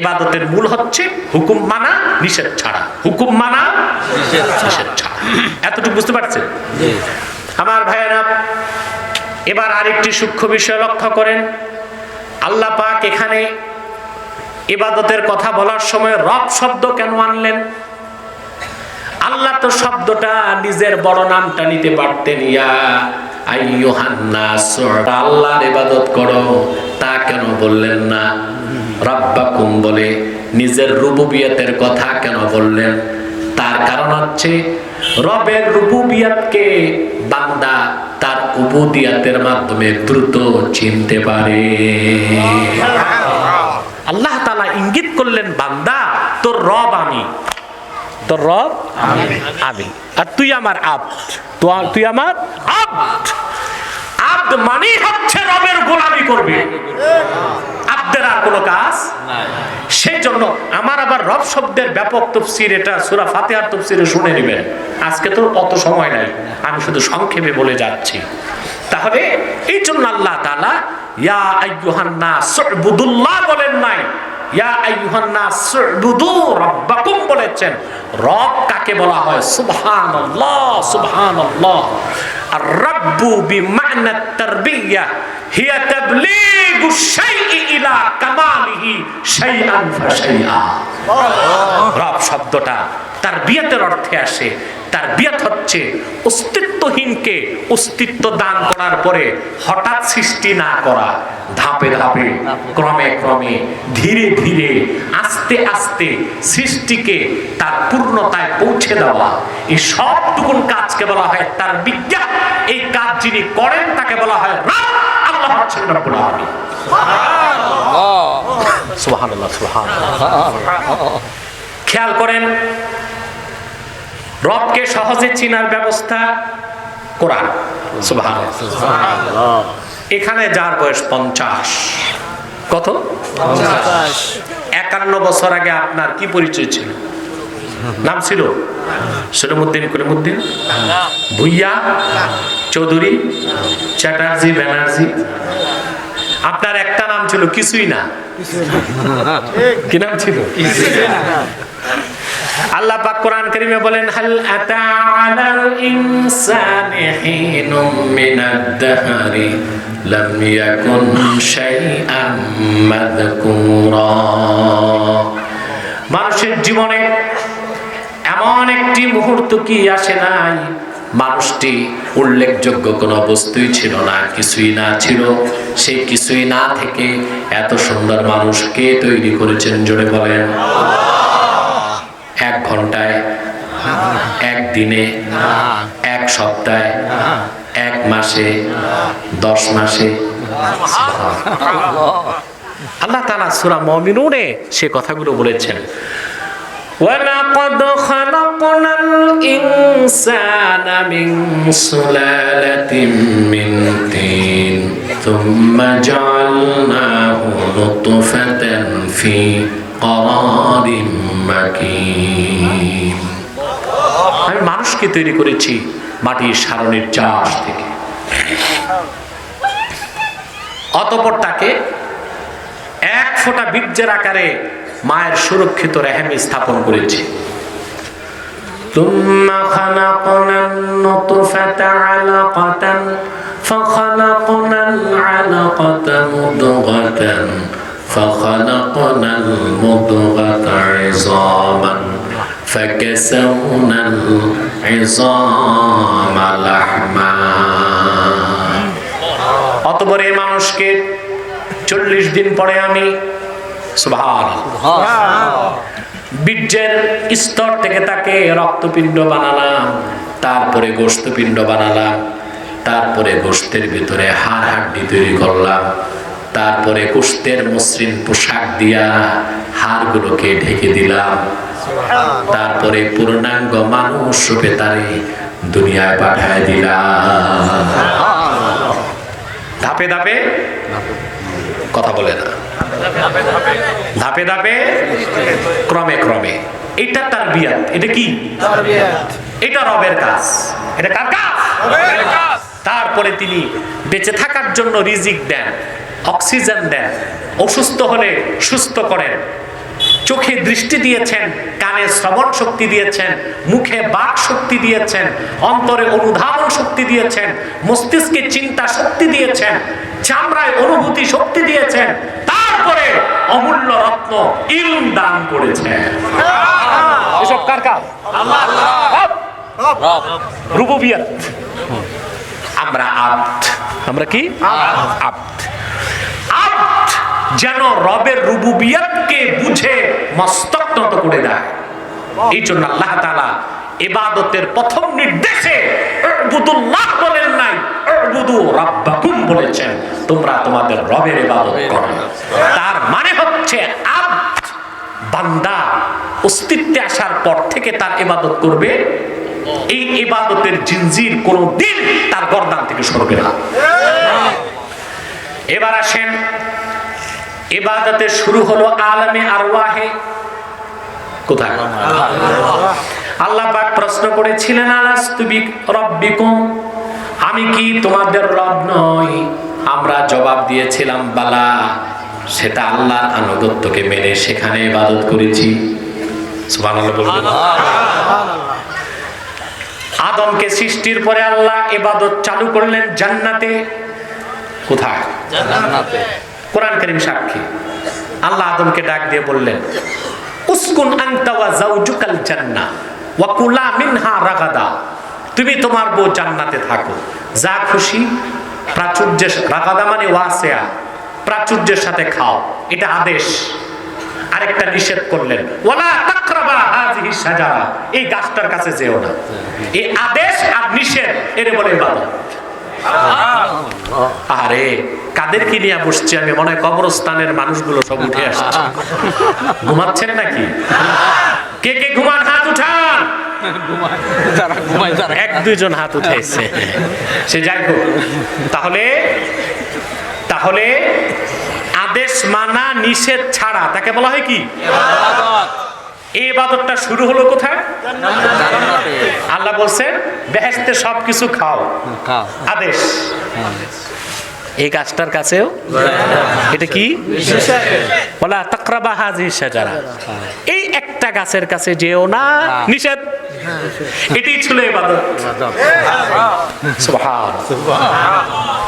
ইবাদতের মূল হচ্ছে হুকুম মানা, নিষেধ ছাড়া, হুকুম মানা, নিষেধ ছাড়া। এতটুকু বুঝতে পারছেন? আমার ভাইয়েরা, এবার আরেকটি সূক্ষ্ম বিষয় লক্ষ্য করেন। আল্লাহ পাক এখানে ইবাদতের কথা বলার সময় রব শব্দ কেন আনলেন? আল্লাহ তো শব্দটা নিজের বড় নামটা নিতে পারতেন, ইয়া আইয়ুহান নাস, আল্লাহর ইবাদত করো, তা কেন বললেন না? রাব্বাকুম বলে নিজের রুবুবিয়তের কথা কেন বললেন? তার কারণ হচ্ছে রবের রুবুবিয়তকে বান্দা তার উবুদিয়তের মাধ্যমে দ্রুত চিনতে পারে। আল্লাহ তাআলা ইঙ্গিত করলেন, বান্দা তোর রব আমি, তোর রব আমি, আর তুই আমার আব্দ, তুই আমার আব্দ। আব্দ মানে হচ্ছে রবের গোলামি করবে, আব্দের আর কোনো কাজ নাই। সেই জন্য আমার আবার রব শব্দের ব্যাপক তাফসীর, এটা সূরা ফাতিহার তাফসীরে শুনে নেবেন। আজকে তো অত সময় নাই, আমি শুধু সংক্ষেপে বলে যাচ্ছি। তাহলে এই জন্য আল্লাহ তাআলা ইয়া আইয়ুহান নাস উবুদুল্লাহ বলেন নাই, ইয়া আইয়ুহান নাস উবুদু রাব্বাকুম বলেছেন। রব কাকে বলা হয়? সুবহানাল্লাহ, সুবহানাল্লাহ। আর রাব্বু বিমা'না তারবিয়া হিয়া তাবলীগু শাইই ইলা কামালিহি শাইআন ফাশাইআ। রব শব্দটা তারবিয়াতের অর্থে আসে। তারবিয়াত হচ্ছে অস্তিত্বহীনকে অস্তিত্ব দান করার পরে হঠাৎ সৃষ্টি না করা, ধাপে ধাপে ক্রমে ক্রমে ধীরে ধীরে আস্তে আস্তে সৃষ্টিকে তার পূর্ণতায় পৌঁছে দেওয়া। এই সবটুকুন কাজকে বলা হয় তারবিয়া। এই কাজ যিনি করেন তাকে বলা হয় রব। আল্লাহ হচ্ছেন রব্বুল আলামিন। সুবহানাল্লাহ, সুবহানাল্লাহ। খেয়াল করেন, রবকে সহজে চিনার ব্যবস্থা কোরআন। সুবহানাল্লাহ। এখানে যার বয়স 50, কত? 51 বছর আগে আপনার কি পরিচয় ছিল? নাম ছিল সলিমউদ্দিন, কলিমউদ্দিন, ভুইয়া, চৌধুরী, চ্যাটার্জি, ব্যানার্জি। আপনার একটা নাম ছিল কিছুই না। কি নাম ছিল? আল্লাহ পাক কোরআন কারীমে বলেন, হাল আতা আলাল ইনসানি হিনুম মিনাদ দাহরি লাম ইয়াকুন শাইআম মাযকুরা। মানুষের জীবনে এমন একটি মুহূর্ত কি আসে নাই মানুষটি উল্লেখযোগ্য কোনো বস্তুই ছিল না, কিছুই না ছিল। সেই কিছুই না থেকে এত সুন্দর মানুষকে তৈরি করেছেন, জোরে বলেন। 1 ঘন্টায়, 1 দিনে, 1 সপ্তাহে, 1 মাসে, 10 মাসে। আল্লাহ তাআলা সূরা মুমিনুনে সে কথাগুলো বলেছেন, ওয়ালাকাদ খালাকনাল ইনসানা মিন সুলালাতিন মিন তিন থুম্মা জাআলনাহু নুতফাতান ফি قرار مكين। আমি মানুষকে তৈরি করেছি মাটির সারণীর চাষ থেকে, অতঃপর তাকে 1 ফোঁটা বীর্যের আকারে মায়ের সুরক্ষিত রেহেমে স্থাপন করেছি। ثم خلقنا النطفة علقة فخلقنا العلقة مضغة فخلقنا المضغة عظاما فكسونا العظام لحما। অতঃপর এই মানুষকে 40 দিন পরে আমি সুবহানাল্লাহ বীর্যের স্তর থেকে তাকে রক্তপিণ্ড বানালাম, তারপরে গোশতপিণ্ড বানালাম, তারপরে গোশতের ভিতরে হাড় হাড্ডি তৈরি করলাম, তারপরে গোশতের মসৃণ পোশাক দিয়া হাড়গুলোকে ঢেকে দিলাম, তারপরে পূর্ণাঙ্গ মানুষ রূপে তারে দুনিয়ায় পাঠায় দিলাম। ধাপে ধাপে, কথা বলে না, ধাপে ধাপে ক্রমে ক্রমে। এটা তারবিয়াত। এটা কি? এটা রবের কাজ। এটা কার কাজ? রবের কাজ। তারপরে তিনি বেঁচে থাকার জন্য রিজিক দেন, অক্সিজেন দেন, অসুস্থ হলে সুস্থ করেন, চোখে দৃষ্টি দিয়েছেন, কানে শ্রবণ শক্তি দিয়েছেন, মুখে বাক শক্তি দিয়েছেন, অন্তরে অনুধাবন শক্তি দিয়েছেন, মস্তিষ্কে চিন্তা শক্তি দিয়েছেন, চামড়ায় অনুভূতি শক্তি দিয়েছেন, তারপরে অমূল্য রত্ন ইলম দান করেছেন। এসব কার কাজ? আল্লাহ। রুবুবিয়ত। আমরা আব্দ। আমরা কি? আব্দ। আব্দ যেন রবের রুবুবিয়তকে বুঝে মস্তক নত করে দেয়। এই জন্য আল্লাহ তাআলা ইবাদতের প্রথম নির্দেশে উবুদুল্লাহ বলেন নাই, উবুদু রাব্বাকুম বলেছেন, তোমরা তোমাদের রবের ইবাদত করো। তার মানে হচ্ছে আব্দ বান্দা অস্তিত্বে আসার পর থেকে তার ইবাদত করবে। এই ইবাদতের জিনজির কোনদিন তার গর্দান থেকে সরবে না। এবার আসেন, ইবাদতের শুরু হলো আলামে আরওয়াহে। কোথায়? আল্লাহ পাক প্রশ্ন করেছিলেন, আলাস্তু বিরাব্বিকুম, আমি কি তোমাদের রব নই? আমরা জবাব দিয়েছিলাম বালা, সেটা আল্লাহর আনুগত্যকে মেনে সেখানে ইবাদত করেছি। সুবহানাল্লাহ বলবেন। আদমকে সৃষ্টির পরে আল্লাহ ইবাদত চালু করলেন জান্নাতে। কোথায়? জান্নাতে। কোরআন কারীম সাক্ষী। আল্লাহ আদমকে ডাক দিয়ে বললেন, উসকুন আনতা ওয়া যাওজুকাল জান্নাহ ওয়া কুলা মিনহা রাগাদা। তুমি তোমার বউ জান্নাতে থাকো, যা খুশি প্রাচুর্যের, রাগাদা মানে ওয়াসিয়া, প্রাচুর্যের সাথে খাও, এটা আদেশ। আরেকটা নিষেধ করলেন, ওয়ালা তাকরাবা হাযিহি শাজারা, এই গাছটার কাছে যেও না। এই আদেশ আর নিষেধ এর বলে ইবাদত। আরে কাদেরকে নিয়ে বসছি আমি, মনে হয় কবরস্থানের মানুষগুলো সব উঠে আসছে। ঘুমাচ্ছেন নাকি? কে কে ঘুমান হাত উঠান। এক দুইজন হাত উঠাইছে, সে যাই হোক। তাহলে আদেশ মানা নিষেধ ছাড়া তাকে বলা হয় কি? এই ইবাদতটা শুরু হলো কোথায়? আল্লাহ বলছেন বেহেশতে সবকিছু খাও, আদেশ। এই গাছটার কাছেও এটা কি? বলা তাকরাবা হাযিহি শাজারা, এই একটা গাছের কাছে যেও না, নিষেধ। এটাই ছিল ইবাদত। সুবহানাল্লাহ।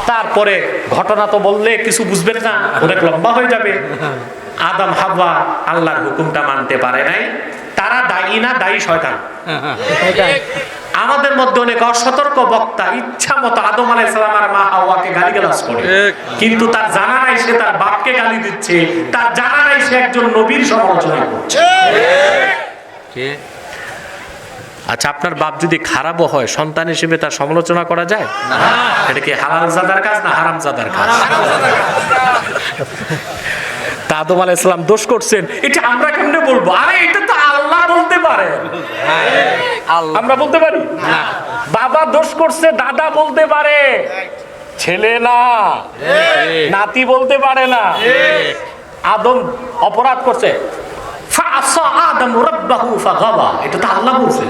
তারপরে ঘটনা তো বললে কিছু বুঝবেন না, অনেক লম্বা হয়ে যাবে। আদম হাওয়া আল্লাহর হুকুমটা মানতে পারে নাই, তারা দায়ী না, দায়ী শয়তান। আমাদের মধ্যে অনেক অসতর্ক বক্তা ইচ্ছা মতো আদম আলাইহিস সালাম আর মা হাওয়াকে গালিগালাজ করে, কিন্তু তার জানা নাই সে তার বাপকে গালি দিচ্ছে, তার জানা নাই সে একজন নবীর সমালোচনা করছে। আচ্ছা, আপনার বাপ যদি খারাপও হয়, সন্তান হিসেবে তার সমালোচনা করা যায়? এটা কি হালাল জাদার কাজ না হারাম জাদার কাজ? তা আদম আলাইহিস সালাম দোষ করছেন, এটা আমরা কেমনে বলবো? আরে এটা তো আল্লাহ বলতে পারে, আমরা বলতে পারি? বাবা দোষ করছে, দাদা বলতে পারে, ছেলে না, নাতি বলতে পারে না। আদম অপরাধ করছে, ফাআসা আদম রাব্বাহু ফাগাওয়া, এটা তো আল্লাহ বলছে।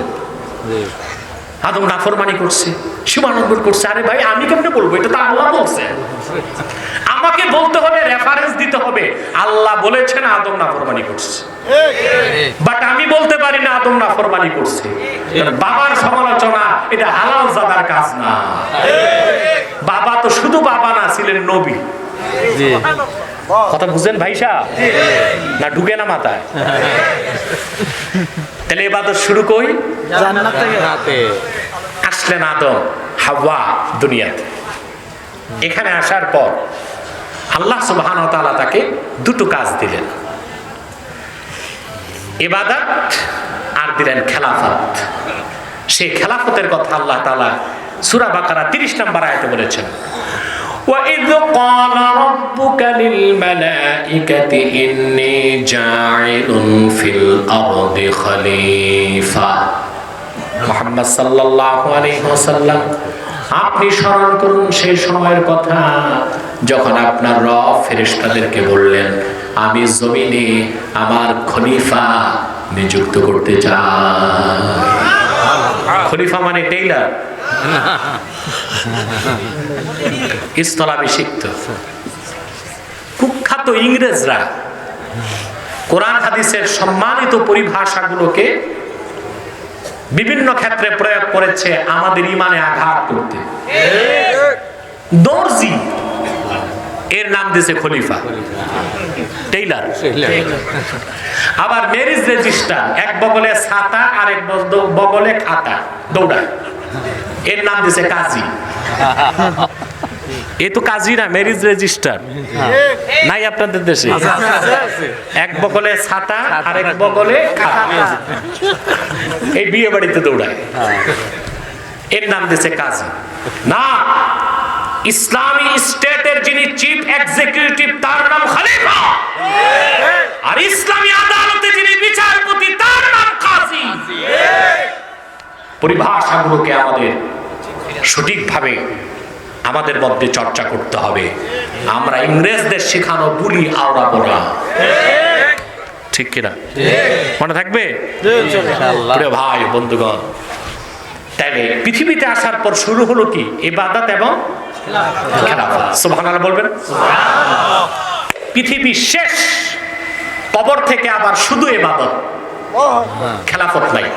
আদম নাফরমানি করছে, সীমালঙ্ঘন করছে। আরে ভাই আমি কেমনে বলবো? এটা তো আল্লাহ বলছে। আমাকে বলতে হবে, রেফারেন্স দিতে হবে, আল্লাহ বলেছেন আদম নাফরমানি করছে, বাট আমি বলতে পারি না আদম নাফরমানি করছে। বাবার সমালোচনা এটা হালাল জাদার কাজ না। বাবা তো শুধু বাবা না, ছিলেন নবী। কথা বুঝেন ভাই সাহেব? না ঢুকে না মাথায়? তাহলে ইবাদত শুরু কই? জান্নাত থেকে। আসলেন আদম হাওয়া দুনিয়াতে। এখানে আসার পর আল্লাহ সুবহানাহু ওয়া তাআলা তাকে দুটো কাজ দিলেন, ইবাদত আর দিলেন খেলাফত। সেই খেলাফতের কথা আল্লাহ তাআলা সূরা বাকারা 30 নম্বর আয়াতে বলেছেন, وَإِذْ قَالَ رَبُّكَ لِلْمَلَائِكَةِ إِنِّي جَاعِلٌ فِي الْأَرْضِ خَلِيفَةً। মুহাম্মদ সাল্লাল্লাহু আলাইহি ওয়াসাল্লাম, আপনি স্মরণ করুন সেই সময়ের কথা যখন আপনার রব ফেরেশতাদেরকে বললেন, আমি জমিনে আমার খলিফা নিযুক্ত করতে চাই। খলিফা মানে টেইলার, স্থলাভিষিক্ত। কুখ্যাত ইংরেজরা কোরআন হাদিসের সম্মানিত পরিভাষাগুলোকে বিভিন্ন ক্ষেত্রে প্রয়োগ করেছে আমাদের ইমানে আঘাত করতে। দর্জি এর নাম দিয়েছে খলিফা, টেইলার। আবার ম্যারেজ রেজিস্ট্রার, এক বগলে ছাতা আর এক বগলে খাতা দৌড়ায়, এর নাম দিয়েছে কাজী। এ তো কাজী না, ম্যারেজ রেজিস্ট্রার নাই আপনাদের দেশে? এক বগলে ছাতা আর এক বগলে খাতা, এই বিয়ে বাড়িতে দৌড়ায়, এর নাম দিয়েছে কাজী। না, ইসলামী স্টেটের যিনি চিফ এক্সিকিউটিভ তার নাম খলিফা, আর ইসলামী আদালতে যিনি বিচারপতি তার নাম কাজী। পরিভাষাগুলোকে আমাদের সঠিকভাবে আমাদের মধ্যে চর্চা করতে হবে। আমরা ইংরেজদের শেখানো বুলি আওড়া পড়া, ঠিক কিনা? মনে থাকবে প্রিয় ভাই বন্ধুগণ? তাইলে পৃথিবীতে আসার পর শুরু হলো কি? ইবাদত এবং খেলাফত। সুবহানাল্লাহ বলবেন। পৃথিবীর শেষ কবর থেকে আবার শুধু ইবাদত, খেলাফত নাই।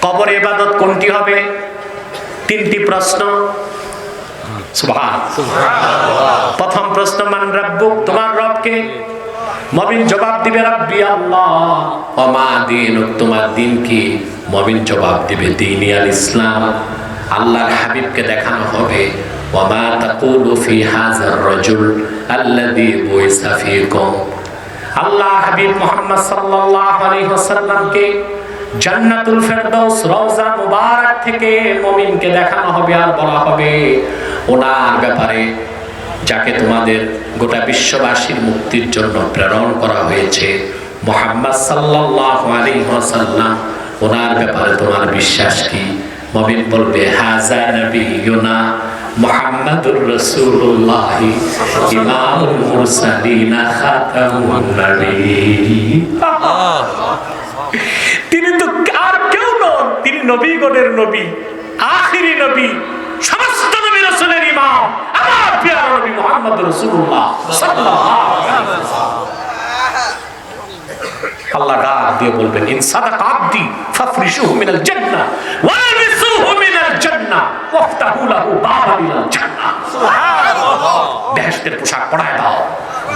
কবর ইবাদত কোনটি হবে? তিনটি প্রশ্ন। প্রথম প্রশ্ন, মান রাব্বুক, তোমার রব কে? মুমিন জবাব দিবে রাব্বি আল্লাহ। ওয়া মা দীনুক, তোমার দিন কি? মুমিন জবাব দিবে দীনি আল ইসলাম। আল্লাহর হাবিবকে দেখানো হবে ওয়া মা তাকুলু ফি হাযার রাজুল আল্লাযী বুইসা ফীকুম। আল্লাহ হাবিব মুহাম্মদ সাল্লাল্লাহু আলাইহি ওয়াসাল্লামকে জান্নাতুল ফেরদাউস রওজা মুবারক থেকে মুমিনকে দেখানো হবে আর বলা হবে ওনার ব্যাপারে, যাকে তোমাদের গোটা বিশ্ববাসীর মুক্তির জন্য প্রেরণ করা হয়েছে, মুহাম্মদ সাল্লাল্লাহু আলাইহি ওয়াসাল্লাম, ওনার ব্যাপারে তোমার বিশ্বাস কি? মুমিন বলবে হাযা নবিয়ুনা মুহাম্মাদুর রাসূলুল্লাহ ইমামুল মুরসালিন খাতামুন নবিয়্যিন। তিনি তো আর কেউ নন, তিনি নবীগণের নবী, আখিরি নবী, সমস্ত নবী রাসূলের ইমাম, আমার প্রিয় নবী মুহাম্মদ রাসূলুল্লাহ সাল্লাল্লাহু আলাইহি ওয়াসাল্লাম। আল্লাহ ডাক দিয়ে বলবেন ইন সাদাকা আবদি ফাফরিশুহু মিনাল জান্নাহ ওয়া আলবিসুহু মিনাল জান্নাহ ওয়াফতাহু লাহু বাবাল জান্নাহ। সুবহানাল্লাহ। বেহেশতের পোশাক পরায় দাও,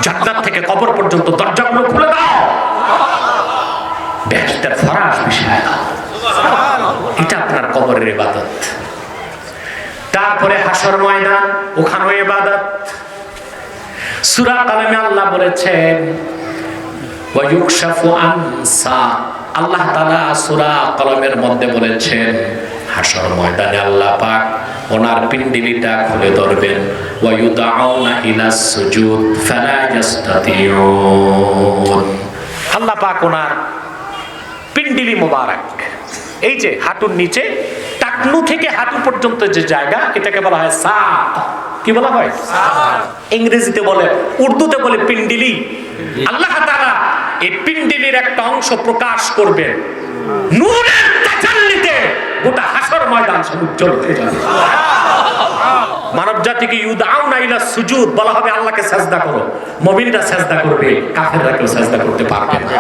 জান্নাত থেকে কবর পর্যন্ত দরজাগুলো খুলে দাও, বেহেশতের ফরাশ বিছায় দাও। এটা আপনার কবরের ইবাদত। তারপরে হাসর ময়দান, ওখানেও ইবাদত। সূরা কালামে আল্লাহ বলেছেন ওয়া ইউকশাফু আন সাক। আল্লাহ তাআলা সূরা কলমের মধ্যে বলেছেন হাসর ময়দানে আল্লাহ পাক ওনার পিণ্ডলিটা খুলে ধরবেন। ওয়া ইউদাউনা ইলাস সুজুদ ফালা ইস্তাতিউন। আল্লাহ পাক ওনার পিণ্ডলি মোবারক, এই যে হাঁটুর নিচে টাকনু থেকে হাঁটু পর্যন্ত যে জায়গা, এটাকে বলা হয় সাক। কি বলা হয়? ইংরেজিতে বলে, উর্দুতে বলে পিণ্ডলি। আল্লাহ তাআলা এই পিণ্ডলির একটা অংশ প্রকাশ করবেন নূরের তাজাল্লিতে, গোটা হাসর ময়দান উজ্জ্বল হয়ে যাবে। মানব জাতিকে ইউদাউনা ইলা সুজুদ বলা হবে, আল্লাহকে সাজদা করো। মুমিনরা সাজদা করবে, কাফেররা কেউ সাজদা করতে পারবে না।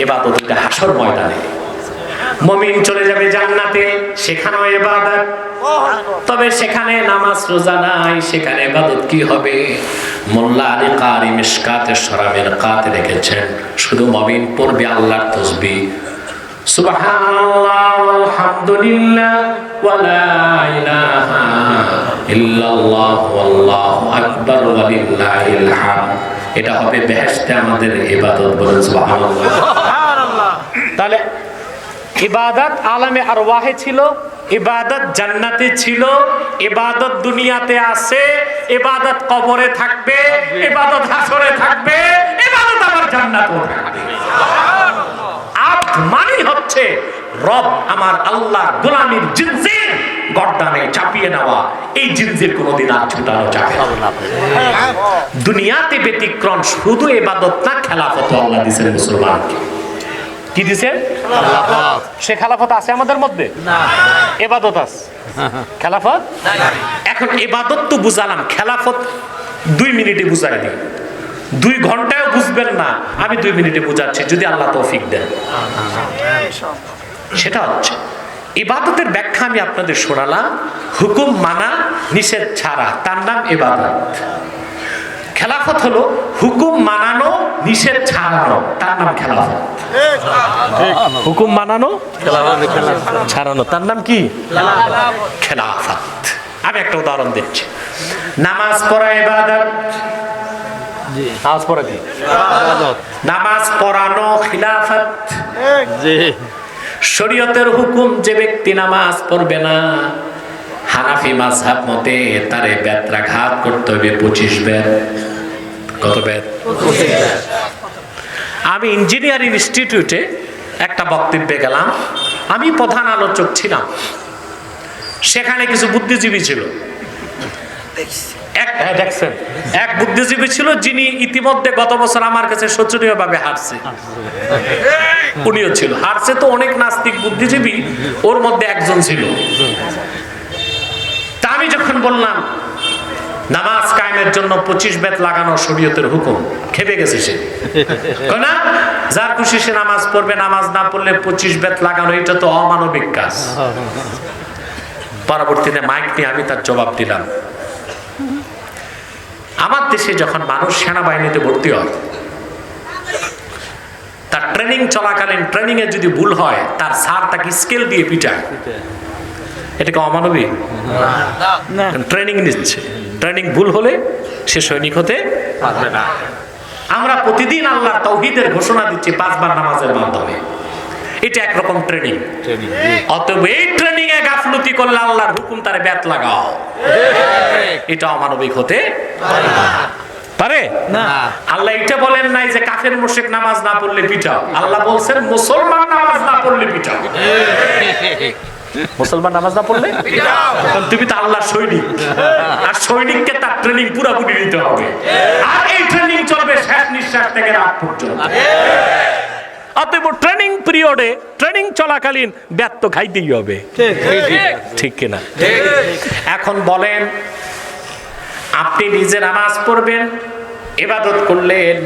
ইবাদত এটা হাসর ময়দানে। মুমিন চলে যাবে জান্নাতে, সেখানেও ইবাদত। তবে সেখানে নামাজ রোজা নাই, সেখানে ইবাদত কি হবে? মোল্লা আলী কারি মিশকাতে শরাবের কাতে রেখেছেন শুধু মুমিন পড়বে আল্লাহর তাসবিহ, সুবহানাল্লাহ আলহামদুলিল্লাহ ওয়া লা ইলাহা ইল্লাল্লাহ ওয়াল্লাহু আকবার ওয়া লিল্লাহিল হামদ। এটা হবে বেহেশতে আমাদের ইবাদত। বলেন সুবহানাল্লাহ। তাহলে ইবাদত আলামে আরওয়াহে ছিল, ইবাদত জান্নাতে ছিল, ইবাদত দুনিয়াতে আছে, ইবাদত কবরে থাকবে, ইবাদত হাসরে থাকবে, ইবাদত আবার জান্নাতেও থাকবে। আব্দ মানে হচ্ছে রব আমার আল্লাহ গোলামীর জিনজির গর্দানে চাপিয়ে নেওয়া। এই জিনজির কোনোদিন আর ছুটানো যাবে না। দুনিয়াতে ব্যতিক্রম শুধু ইবাদত না, খেলাফত আল্লাহ দিয়েছেন মুসলমানকে। কি দিয়েছেন? সে খেলাফত আছে আমাদের মধ্যে না, ইবাদত আছে, খেলাফত নাই। এখন ইবাদত তো বুঝালাম, খেলাফত 2 মিনিটে বুঝাই দিই, 2 ঘন্টায়ও বুঝবেন না, আমি 2 মিনিটে বুঝাচ্ছি যদি আল্লাহ তৌফিক দেন। সেটা হচ্ছে ইবাদতের ব্যাখ্যা আমি আপনাদের শোনালাম। হুকুম মানা, নিষেধ ছাড়া, তার নাম ইবাদত। খেলাফত হলো হুকুম মানানো, নিষেধ ছাড়ানো, তার নাম খেলাফত। হুকুম মানানো, ছাড়ানো, তার নাম কি? খেলাফত। আমি একটা উদাহরণ দিচ্ছি। নামাজ পড়া ইবাদত, নামাজ পড়া কি? নামাজ পড়ানো খিলাফত। শরীয়তের হুকুম, যে ব্যক্তি নামাজ পড়বে না, হানাফি মাযহাব মতে তারে বেত্রাঘাত করতে হবে 25 বেত। কত বেত? 25 বেত। আমি ইঞ্জিনিয়ারিং ইনস্টিটিউটে একটা বক্তব্যে গেলাম, আমি প্রধান আলোচক ছিলাম। সেখানে কিছু বুদ্ধিজীবী ছিল। এক বুদ্ধিজীবী ছিল যিনি ইতিমধ্যে গত বছর আমার কাছে শোচনীয় ভাবে হারছে। উনিও ছিল, হারছে তো অনেক নাস্তিক বুদ্ধিজীবী, ওর মধ্যে একজন ছিল। তা আমি যখন বললাম নামাজ কায়েমের জন্য 25 বেত লাগানো শরীয়তের হুকুম। খেপে গেছে সে, কয় না যার খুশি সে নামাজ পড়বে, নামাজ না পড়লে 25 বেত লাগানো, এটা তো অমানবিক কাজ। পরবর্তীতে মাইক নিয়ে আমি তার জবাব দিলাম, আমার দেশে যখন মানুষ সেনাবাহিনীতে ভর্তি হয়, তার ট্রেনিং চলাকালীন ট্রেনিং এ যদি ভুল হয়, তার স্যার তাকে স্কেল দিয়ে পিটায়, এটা কি অমানবিক? ট্রেনিং নিচ্ছে, ট্রেনিং ভুল হলে সে সৈনিক হতে পারবে না। আমরা প্রতিদিন আল্লাহর তাওহীদের ঘোষণা দিচ্ছি 5 বার নামাজের মাধ্যমে, এটা একরকম ট্রেনিং। অতএব এই ট্রেনিং এ গাফলতি করলে আল্লাহর হুকুম তারে বেত লাগাও, এটা অমানবিক হতে পারে না। আল্লাহ এটা বলেন নাই যে কাফের মুশরিক নামাজ না পড়লে পিটাও, আল্লাহ বলছেন মুসলমান নামাজ না পড়লে পিটাও। মুসলমান নামাজ না পড়লে তুমি তো আল্লাহর সৈনিক, আর সৈনিককে তার ট্রেনিং পুরোপুরি নিতে হবে, আর এই ট্রেনিং চলবে শেষ নিঃশ্বাস থেকে রাত পর্যন্ত। অতএব ট্রেনিং পিরিয়ডে, ট্রেনিং চলাকালীন ব্যর্থ খাইতেই হবে, ঠিক কিনা? এখন বলেন, আপনি নিজে নামাজ পড়বেন, ইবাদত করলেন,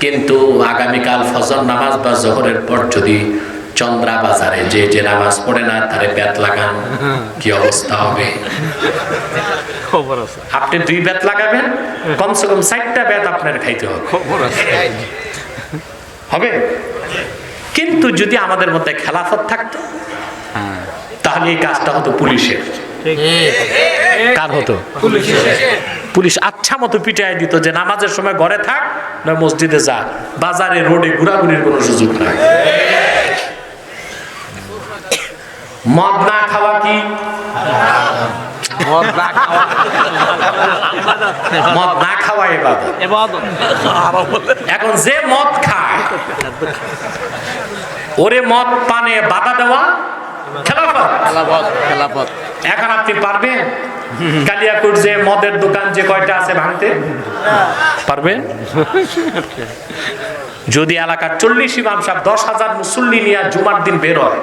কিন্তু আগামীকাল ফজর নামাজ বা জোহরের পর যদি চন্দ্রা বাজারে যে নামাজ পড়ে না তারে বেত লাগান, কি অবস্থা হবে? আপনি 2 বেত লাগাবেন, কমসে কম 4টা বেত আপনার খাইতে হবে, হবে? কিন্তু যদি আমাদের মধ্যে খেলাফত থাকতো, তাহলে এই কাজটা হতো পুলিশের। কার হতো? পুলিশ আচ্ছা মতো পিটাই দিত যে নামাজের সময় ঘরে থাক, না মসজিদে যা, বাজারে রোডে ঘোরাঘুরির কোনো সুযোগ নাই। মদ না খাওয়া কি? মদ না খাওয়া ইবাদত। এখন যে মদ খায়, ওরে মদ পানে বাধা দেওয়া খেলাফত। এখন আপনি পারবেন কালিয়াকুর যে মদের দোকান যে কয়টা আছে ভাঙতে? পারবেন? যদি এলাকার 40 ইমাম সাহেব 10,000 মুসল্লি নিয়ে জুমার দিন বের হয়,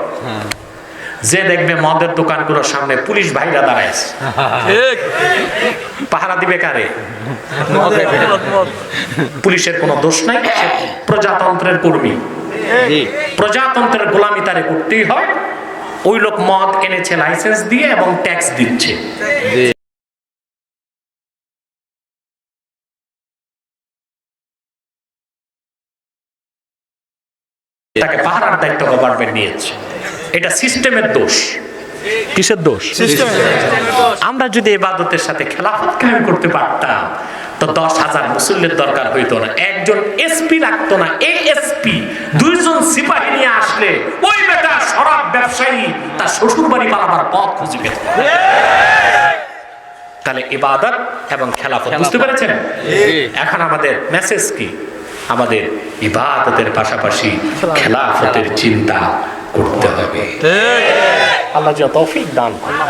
যে দেখবে মদের দোকানগুলোর সামনে পুলিশ ভাইরা দাঁড়ায় আছে, পাহারা দিবে কারে? পুলিশের কোনো দোষ নাই, প্রজাতন্ত্রের কর্মী, প্রজাতন্ত্রের গোলামি তারে করতেই হয়। ওই লোক মদ এনেছে লাইসেন্স দিয়ে এবং ট্যাক্স দিচ্ছে, তাকে পাহারার দায়িত্ব গভর্নমেন্ট নিয়েছে। এটা সিস্টেমের দোষ। কিসের দোষ? আমরা যদি ইবাদতের সাথে খেলাফত কায়েম করতে পারতাম, তো 10,000 মুসল্লির দরকার হইতো না, একজন এসপি লাগতো না, এএসপি 2 জন সিপাহী নিয়ে আসলে ওই বেটা শরাব ব্যবসায়ী তার শ্বশুর বাড়ি পালাবার পথ খুঁজে পেত। তাহলে ইবাদত এবং খেলাফত, বুঝতে পেরেছেন? এখন আমাদের মেসেজ কি? আমাদের ইবাদতের পাশাপাশি খেলাফতের চিন্তা করতে হবে। আল্লাহ যা তৌফিক দান করেন।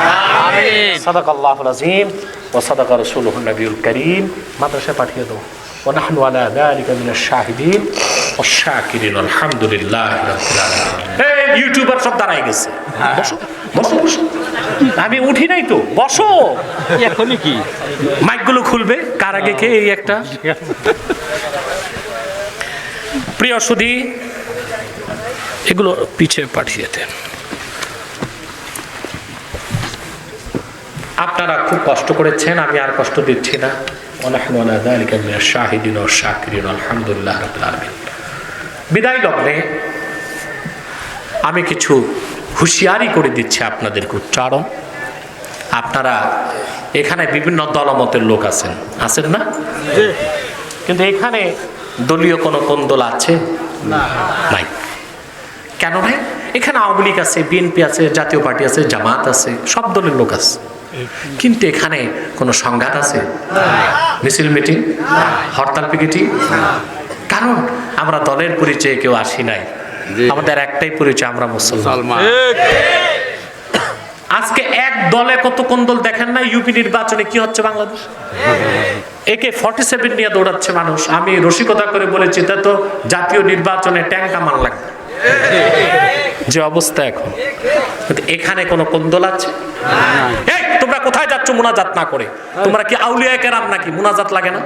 আমিন। সাদাকাল্লাহুল আযীম ওয়া সাদাকা রাসূলুহুন নবিয়ুল কারীম। মাদ্রাসায় পাঠিয়ে দাও। ওয়া নাহনু আলা যালিকা মিনাশ শাহিদিন ওয়াশ শাকিরিন আলহামদুলিল্লাহি রাব্বিল আলামিন। এই ইউটিউবার সব দাঁড়ায় গেছে, বসো বসো বসো, আমি উঠি নাই তো, বসো। এখনই কি মাইকগুলো খুলবে? কার আগে কে? এই একটা। প্রিয় সুধী, এগুলো পিছিয়ে পাঠিয়ে দেন। আপনারা খুব কষ্ট করেছেন, আমি আর কষ্ট দিচ্ছি না। বিদায় লগ্নে আমি কিছু হুঁশিয়ারি করে দিচ্ছি আপনাদেরকে উচ্চারণ। আপনারা এখানে বিভিন্ন দলমতের লোক আছেন, আছেন না? কিন্তু এখানে দলীয় কোনো কোন্দল আছে? নাই। কেন নাই? এখানে আওয়ামী লীগ আছে, বিএনপি আছে, জাতীয় পার্টি আছে, জামাত আছে, সব দলের লোক আছে। কিন্তু এখানে কোনো সংঘাত আছে? মিছিল মিটিং, হরতাল পিকেটিং? কারণ আমরা দলের পরিচয়ে কেউ আসি নাই, আমাদের একটাই পরিচয়, আমরা মুসলমান। আজকে এক দলে কত কোন্দল দেখেন না? ইউপি নির্বাচনে কি হচ্ছে বাংলাদেশ? AK-47 নিয়ে দৌড়াচ্ছে মানুষ। আমি রসিকতা করে বলেছি, তা তো জাতীয় নির্বাচনে ট্যাঙ্ক আমার লাগবে, যে অবস্থা এখন। এখানে কোনো কোন্দল আছে? তোমরা কোথায় যাচ্ছ? যাচ্ছ মুনাজাত না করে? তোমরা কি আউলিয়া কেরাম নাকি? মুনাজাত লাগে না?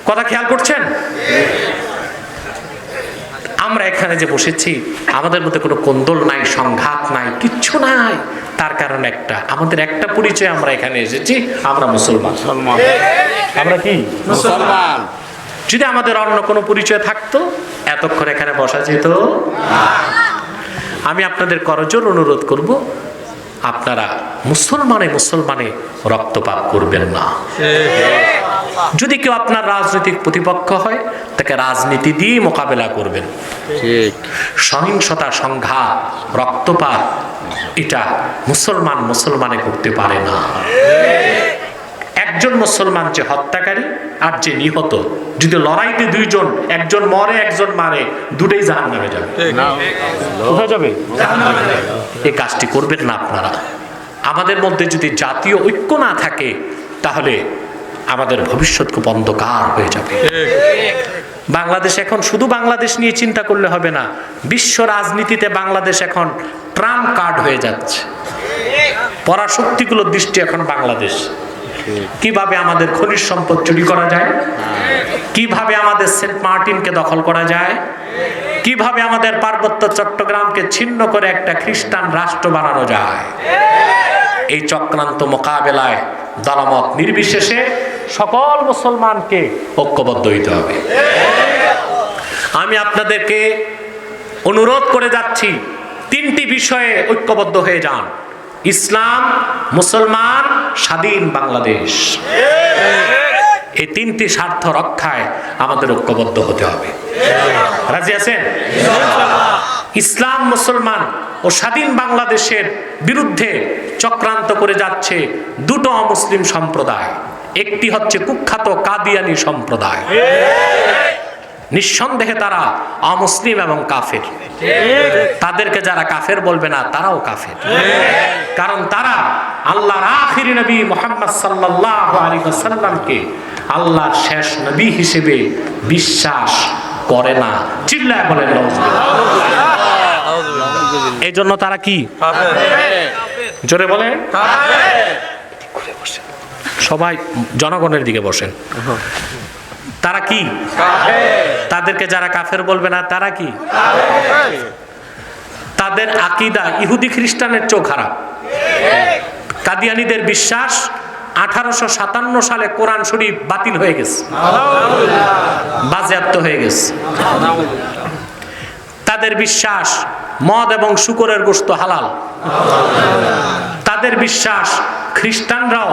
কথা খেয়াল করছেন? আমরা এখানে যে বসেছি, আমাদের মধ্যে কোনো কোন্দল নাই, সংঘাত নাই, কিচ্ছু নাই। তার কারণ একটা, আমাদের একটা পরিচয়, আমরা এখানে এসেছি, আমরা মুসলমান। আমরা কি মুসলমান? যদি আমাদের অন্য কোনো পরিচয় থাকতো এতক্ষণ এখানে বসা যেত। আমি আপনাদের করজোর অনুরোধ করব, আপনারা মুসলমানে রক্তপাত করবেন না। যদি কেউ আপনার রাজনৈতিক প্রতিপক্ষ হয়, তাকে রাজনীতি দিয়ে মোকাবেলা করবেন। সহিংসতা, সংঘাত, রক্তপাত এটা মুসলমানে করতে পারে না। একজন মুসলমান যে হত্যাকারী আর যে নিহত, যদি লড়াইতে দুইজন, একজন মরে একজন মারে, দুটোই জাহান্নামে যাবে। কোথায় যাবে? এই কাজটি করবেন না আপনারা। আমাদের মধ্যে যদি জাতীয় ঐক্য না থাকে, তাহলে আমাদের ভবিষ্যৎ খুব অন্ধকার হয়ে যাবে। বাংলাদেশ এখন শুধু বাংলাদেশ নিয়ে চিন্তা করলে হবে না, বিশ্ব রাজনীতিতে বাংলাদেশ এখন ট্রাম্প কার্ড হয়ে যাচ্ছে। পরাশক্তিগুলোর দৃষ্টি এখন বাংলাদেশ। কিভাবে আমাদের খনিজ সম্পদ চুরি করা যায়, কিভাবে আমাদের সেন্ট মার্টিনকে দখল করা যায়, কিভাবে আমাদের পার্বত্য চট্টগ্রামকে ছিন্ন করে একটা খ্রিস্টান রাষ্ট্র বানানো যায়, এই চক্রান্ত মোকাবেলায় দলমত নির্বিশেষে সকল মুসলমানকে ঐক্যবদ্ধ হইতে হবে। আমি আপনাদেরকে অনুরোধ করে যাচ্ছি, তিনটি বিষয়ে ঐক্যবদ্ধ হয়ে যান: ইসলাম, মুসলমান, স্বাধীন বাংলাদেশ। এই তিনটি স্বার্থ রক্ষায় আমাদের ঐক্যবদ্ধ হতে হবে। রাজি আছেন? ইসলাম, মুসলমান ও স্বাধীন বাংলাদেশের বিরুদ্ধে চক্রান্ত করে যাচ্ছে দুটো অমুসলিম সম্প্রদায়। একটি হচ্ছে কুখ্যাত কাদিয়ানি সম্প্রদায়। নিঃসন্দেহে তারা অমুসলিম এবং কাফের। তাদেরকে যারা কাফের বলবে না, তারাও কাফের। কারণ তারা আল্লাহর আখিরি নবী মুহাম্মদ সাল্লাল্লাহু আলাইহি ওয়াসাল্লামকে আল্লাহর শেষ নবী হিসেবে বিশ্বাস করে না। চিল্লায় বলেন নাউজুবিল্লাহ। এই জন্য তারা কি? জোরে বলেন। সবাই জনগণের দিকে বসেন। তারা কি? তাদেরকে যারা কাফের বলবে না, তারা কি? তাদের আকীদা ইহুদি খ্রিস্টানের চেয়েও খারাপ। কাদিয়ানীদের বিশ্বাস 1857 সালে কোরআন শরীফ বাতিল হয়ে গেছে, বাজেয়াপ্ত হয়ে গেছে। তাদের বিশ্বাস মদ এবং শূকরের গোশত হালাল। তাদের বিশ্বাস খ্রিস্টানরাও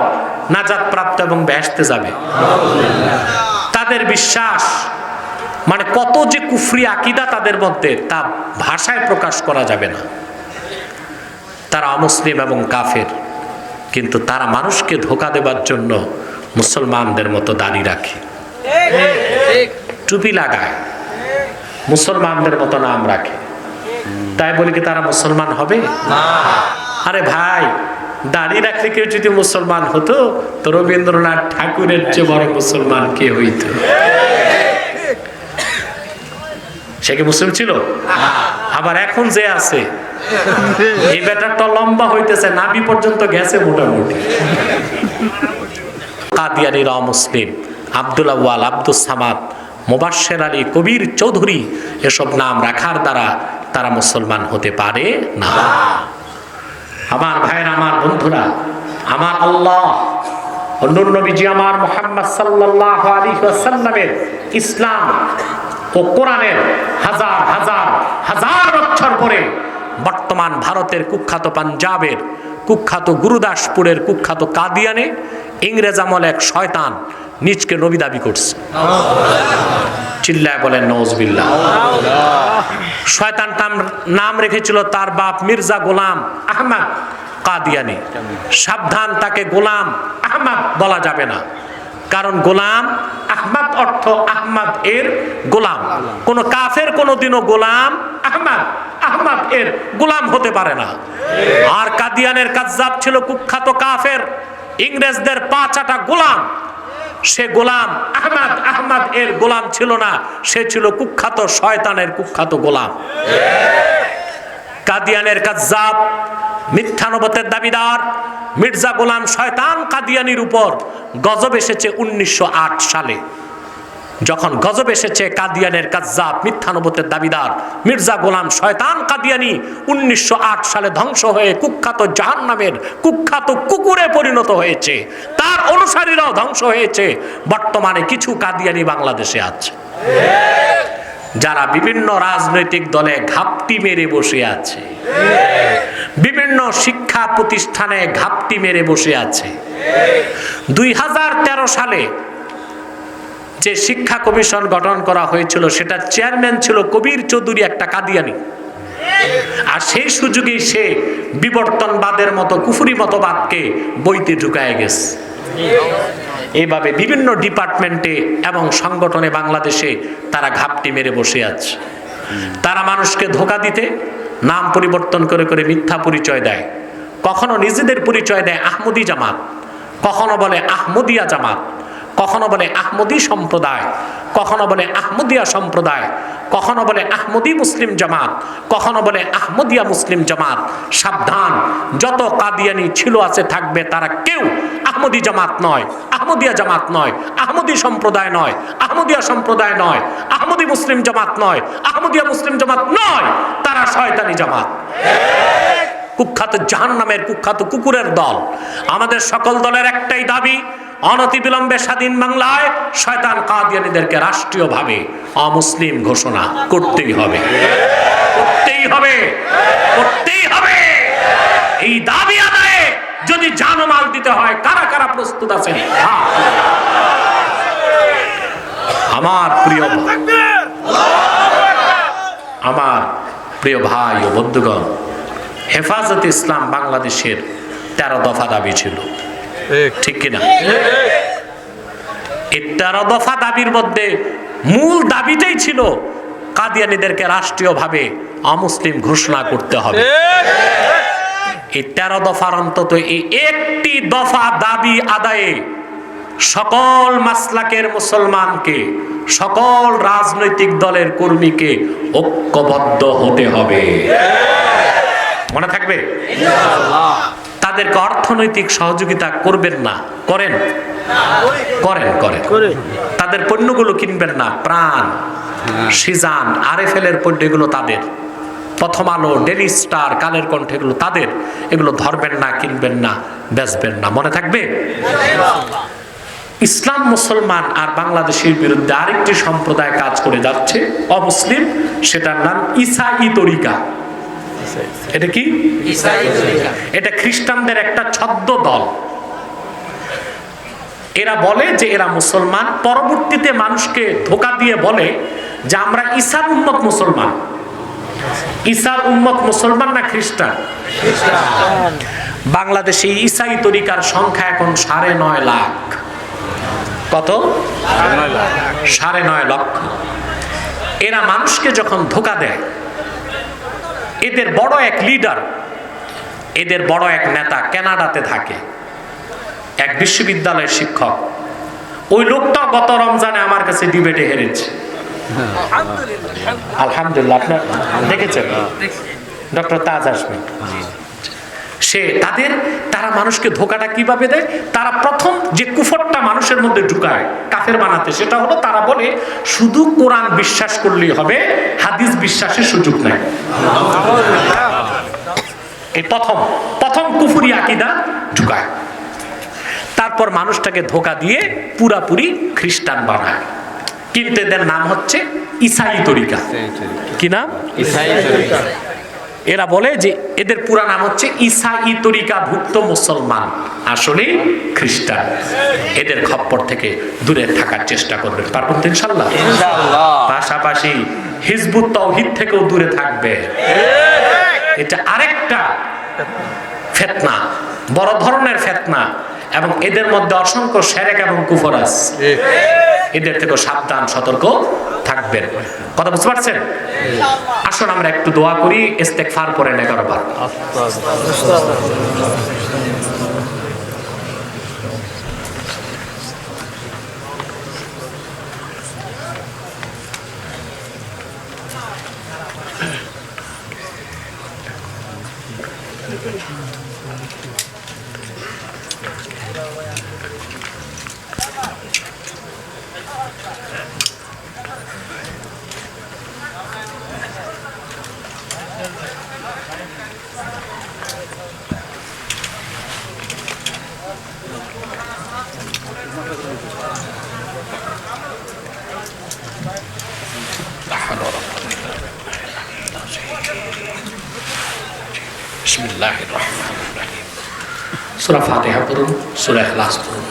নাজাত প্রাপ্ত এবং বেহেশতে যাবে। তাদের বিশ্বাস মানে কত যে কুফরি আকীদা তাদের মধ্যে, তা ভাষায় প্রকাশ করা যাবে না। তারা অমুসলিম এবং কাফের, কিন্তু তারা মানুষকে ধোঁকা দেবার জন্য মুসলমানদের মতো দাড়ি রাখে, টুপি লাগায়, মুসলমানদের মতো নাম রাখে। তাই বলি কি তারা মুসলমান হবে? আরে ভাই, দাড়ি রাখলে কেউ যদি মুসলমান হতো, তো রবীন্দ্রনাথ ঠাকুরের চেয়ে বড় মুসলমান কে হইত? সে কি মুসলিম ছিল? আবার এখন যে আছে, এই ব্যাটারটা লম্বা হইতেছে, নাভি পর্যন্ত গেছে মোটামুটি। কাদিয়ানীরা অমুসলিম। আব্দুল আউয়াল, আব্দুস সামাদ, মোবাশ্বের আলী, কবির চৌধুরী, এসব নাম রাখার দ্বারা তারা মুসলমান হতে পারে না। আমার ভাইয়ের, আমার বন্ধুরা, আমার আল্লাহ, নূর নবীজি আমার মুহাম্মদ সাল্লাল্লাহু আলাইহি ওয়াসাল্লামের ইসলাম ও কোরআনের হাজার হাজার হাজার বছর পরে বর্তমান ভারতের কুখ্যাত পাঞ্জাবের, কুখ্যাত গুরুদাসপুরের, কুখ্যাত কাদিয়ানে ইংরেজ আমলে এক শয়তান নিজকে নবী দাবি করছে। চিল্লায় বলেন নাউজুবিল্লাহ। শয়তানটার নাম রেখেছিল তার বাপ মির্জা গোলাম আহমদ কাদিয়ানী। সাবধান, তাকে গোলাম আহমদ বলা যাবে না, কারণ গোলাম আহমদ অর্থ আহমদ এর গোলাম। কোন কাফের কোনদিনও গোলাম আহমদ এর গোলাম হতে পারে না। আর কাদিয়ানের কাজ্জাব ছিল কুখ্যাত কাফের, ইংরেজদের 5 গোলাম। সে গোলাম আহমদ এর গোলাম ছিল না, সে ছিল কুখ্যাত শয়তানের কুখ্যাত গোলাম। কাদিয়ানের কাজ্জাব মিথ্যানবতের দাবিদার মির্জা গোলাম শয়তান কাদিয়ানির উপর গজব এসেছে 1908 সালে। যখন গজব এসেছে কাদিয়ানের কাজ্জাব মিথ্যানবতের দাবিদার মির্জা গোলাম শয়তান কাদিয়ানি 1908 সালে ধ্বংস হয়ে কুখ্যাত জাহান্নামের কুখ্যাত কুকুরে পরিণত হয়েছে, তার অনুসারীরাও ধ্বংস হয়েছে। বর্তমানে কিছু কাদিয়ানি বাংলাদেশে আছে যারা বিভিন্ন রাজনৈতিক দলে ঘাপটি মেরে বসে আছে, বিভিন্ন শিক্ষা প্রতিষ্ঠানে ঘাপটি মেরে বসে আছে। 2013 সালে যে শিক্ষা কমিশন গঠন করা হয়েছিল সেটা চেয়ারম্যান ছিল কবির চৌধুরী, একটা কাদিয়ানি। আর সেই সুযোগে সে বিবর্তনবাদের মতো কুফরি মতবাদকে বইতে ঢুকায় গেছে। এইভাবে বিভিন্ন ডিপার্টমেন্টে এবং সংগঠনে বাংলাদেশে তারা ঘাপটি মেরে বসে আছে। তারা মানুষকে ধোঁকা দিতে নাম পরিবর্তন করে করে মিথ্যা পরিচয় দেয়। কখনো নিজেদের পরিচয় দেয় আহমদি জামাত, কখনো বলে আহমদিয়া জামাত, কখনো বলে আহমদি সম্প্রদায়, কখনো বলে আহমদিয়া সম্প্রদায়, কখনো বলে আহমদি মুসলিম জামাত, কখনো বলে আহমদিয়া মুসলিম জামাত। সাবধান, যত কাদিয়ানি ছিল আছে থাকবে, তারা কেউ আহমদি জামাত নয়, আহমদিয়া জামাত নয়, আহমদি সম্প্রদায় নয়, আহমদিয়া সম্প্রদায় নয়, আহমদি মুসলিম জামাত নয়, আহমদিয়া মুসলিম জামাত নয়, তারা শয়তানি জামাত, কুখ্যাত জাহান্নামের কুখ্যাত কুকুরের দল। আমাদের সকল দলের একটাই দাবি, অনতিবিলম্বে স্বাধীন বাংলায় শয়তান কাদিয়ানীদেরকে রাষ্ট্রীয়ভাবে অমুসলিম ঘোষণা করতেই হবে, করতেই হবে, করতেই হবে। এই দাবি আদায়ে যদি জানমাল দিতে হয়, কারা কারা প্রস্তুত আছেন? আমার প্রিয় ভাই ও বন্ধুগণ, হেফাজতে ইসলাম বাংলাদেশের 13 দফা দাবি ছিল, ঠিক কিনা? এই 13 দফা দাবির মধ্যে মূল দাবিটাই ছিল কাদিয়ানীদেরকে রাষ্ট্রীয়ভাবে অমুসলিম ঘোষণা করতে হবে। এই 13 দফার অন্তত এই একটি দফা দাবি আদায়ে সকল মাসলাকের মুসলমানকে, সকল রাজনৈতিক দলের কর্মীকে ঐক্যবদ্ধ হতে হবে। মনে থাকবে? তাদেরকে অর্থনৈতিক সহযোগিতা করবেন না, করেন করেন করেন, তাদের পণ্যগুলো কিনবেন না। প্রাণ, সিজান, RFL এর পণ্যগুলো তাদের, প্রথম আলো, ডেলি স্টার, কালের কণ্ঠ, এগুলো তাদের। এগুলো ধরবেন না, কিনবেন না, বেচবেন না। মনে থাকবে? ইসলাম, মুসলমান আর বাংলাদেশের বিরুদ্ধে আরেকটি সম্প্রদায় কাজ করে যাচ্ছে, অমুসলিম, সেটার নাম ইসাই তরিকা। এটা কি? এটা খ্রিস্টানদের একটা ছদ্ম দল। এরা বলে যে এরা মুসলমান, পরবর্তীতে মানুষকে ধোঁকা দিয়ে বলে যে আমরা ঈসার উম্মত মুসলমান। ঈসার উম্মত মুসলমান না খ্রিস্টান? বাংলাদেশে ইসাই তরিকার সংখ্যা এখন 9.5 লাখ। কত? 9.5 লক্ষ। এরা মানুষকে যখন ধোঁকা দেয়, এদের বড় এক লিডার, এদের বড় এক নেতা কানাডাতে থাকে, এক বিশ্ববিদ্যালয়ের শিক্ষক। ওই লোকটা গত রমজানে আমার কাছে ডিবেটে হেরেছে। আলহামদুলিল্লাহ, আপনার দেখেছেন? ডক্টর তাজ আসবে। সে তারা মানুষকে ধোকাটা কিভাবে দেয়? তারা প্রথম যে কুফরটা মানুষের মধ্যে ঢুকায় কাফের বানাতে, সেটা হলো তারা বলে শুধু কোরআন বিশ্বাস করলেই হবে, হাদিস বিশ্বাসের সুযোগ নাই। এই প্রথম কুফরি আকীদা ঢুকায়। তারপর মানুষটাকে ধোকা দিয়ে পুরাপুরি খ্রিস্টান বানায়। কিন্তু এদের নাম হচ্ছে ইসাই তরিকা। কি নাম? ইসাই তরিকা। এরা বলে যে এদের পুরা নাম হচ্ছে ইসাই তরিকা ভুক্ত মুসলমান, আসলে খ্রিস্টান। এদের খপ্পর থেকে দূরে থাকার চেষ্টা করবেন, পারবেন তো ইনশাআল্লাহ? পাশাপাশি হিজবুত তাওহীদ থেকেও দূরে থাকবে। এটা আরেকটা ফিতনা, বড় ধরনের ফিতনা, এবং এদের মধ্যে অসংখ্য শিরক এবং কুফর আছে। এদের থেকে সাবধান, সতর্ক থাকবেন। কথা বুঝতে পারছেন? আসুন আমরা একটু দোয়া করি, ইস্তেগফার করেন 11 বার। বিসমিল্লাহির রহমানির রহিম। সূরা ফাতিহা পড়ুন, সূরা ইখলাস পড়ুন।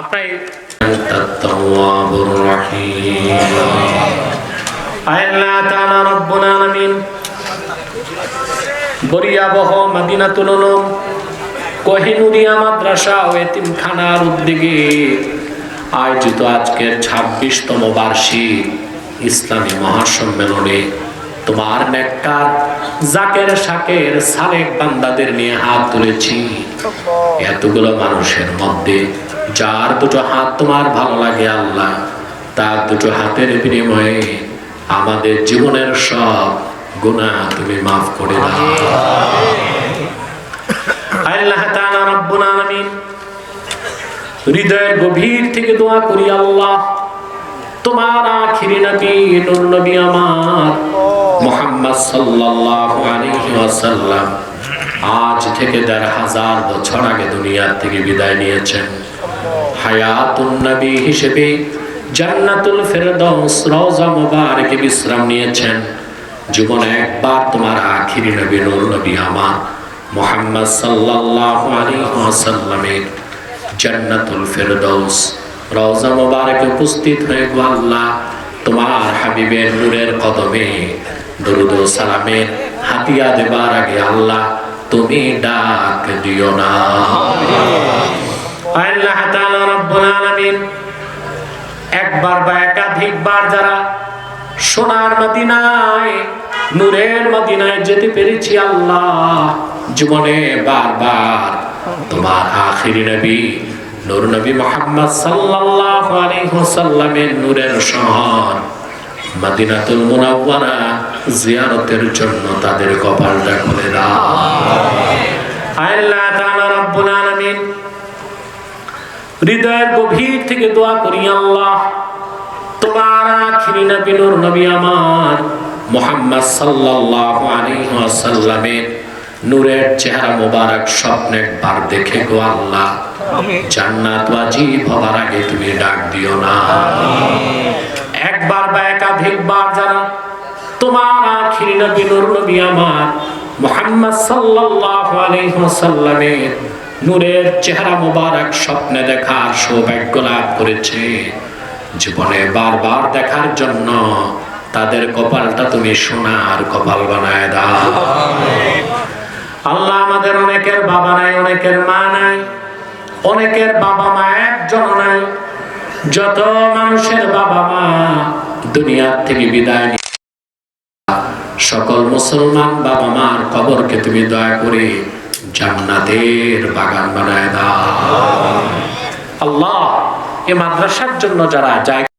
আপনার তাওয়াবুর রহিম। আল্লাহ তাআলা রব্বুল আলামিন বরিয়াবহ মদিনাতুল উলুম কোহিনুরিয়া মাদ্রাসা ও এতিমখানার উদ্যোগে আয়োজিত আজকের ২৬তম বার্ষিক ইসলামী মহাসম্মেলনে তোমার নেককার জাকের শাকের সালেক বান্দাদের নিয়ে হাত তুলেছি। এতগুলো মানুষের মধ্যে যার দুটো হাত তোমার ভালো লাগে আল্লাহ, তার দুটো হাতের বিনিময়ে আমাদের জীবনের সব গুনাহ তুমি মাফ করে দাও। আল্লাহ তাআলা রব্বুল আলামিন হৃদয়ের গভীর থেকে দোয়া করি আল্লাহ, তোমার আখিরি নবী নূর নবী আমার মুহাম্মদ সাল্লাল্লাহু আলাইহি ওয়াসাল্লাম আজ থেকে ১৫০০ বছর আগে দুনিয়া থেকে বিদায় নিয়েছেন। হায়াতুন নবী হিসেবে জান্নাতুল ফেরদাউস রওজা মুবারকে বিশ্রাম নিয়েছেন। জীবনে একবার তোমার আখিরি নবী নূর নবী আমার মুহাম্মদ সাল্লাল্লাহু আলাইহি ওয়াসাল্লামের জান্নাতুল ফেরদাউস রওজা মুবারকে উপস্থিত হয়ে গো আল্লাহ, তোমার হাবিবের নূরের কদমে দরুদ ও সালামের হাদিয়া দেবার আগে আল্লাহ তুমি ডাক দিও না। আল্লাহ তাআলা রব্বুল আলামিন একবার বা একাধিকবার যারা সোনার মদিনায় নূরের মদিনায় যেতে পেরেছি আল্লাহ, জীবনে বারবার তোমার আখিরি নবী নূর নবী মুহাম্মদ সাল্লাল্লাহু আলাইহি ওয়াসাল্লামের নূরের শহর মদিনাতুল মুনাওয়ারা জিয়ারতের জন্য তাদের কপালটা খুলে দাও। আল্লাহ তাআলা রব্বুল আলামিন হৃদয়ের গভীর থেকে দোয়া করি আল্লাহ, তোমার আখিরি নবী নূর নবী আমার মুহাম্মদ সাল্লাল্লাহু আলাইহি ওয়াসাল্লামের নূরের চেহারা মোবারক স্বপ্নে একবার দেখে গো আল্লাহ, জান্নাত ওয়াজিব হবার আগে তুমি ডাক দিও না। একবার বা একাধিকবার যারা তোমার আখিরি নবী নূর নবী আমার মুহাম্মদ সাল্লাল্লাহু আলাইহি ওয়াসাল্লামের নূরের চেহারা মোবারক স্বপ্নে দেখার সৌভাগ্য লাভ করেছে, জীবনে বারবার দেখার জন্য তাদের কপালটা তুমি সোনার কপাল বানায় দাও। আল্লাহ, আমাদের অনেকের বাবা নাই, অনেকের মা নাই, অনেকের বাবা মা একজন নাই। যত মানুষের বাবা মা দুনিয়ার থেকে বিদায় নিয়ে সকল মুসলমান বাবা মার কবরকে তুমি দয়া করে জান্নাতের বাগান বানায় দাও। আল্লাহ, এই মাদ্রাসার জন্য যারা জায়গা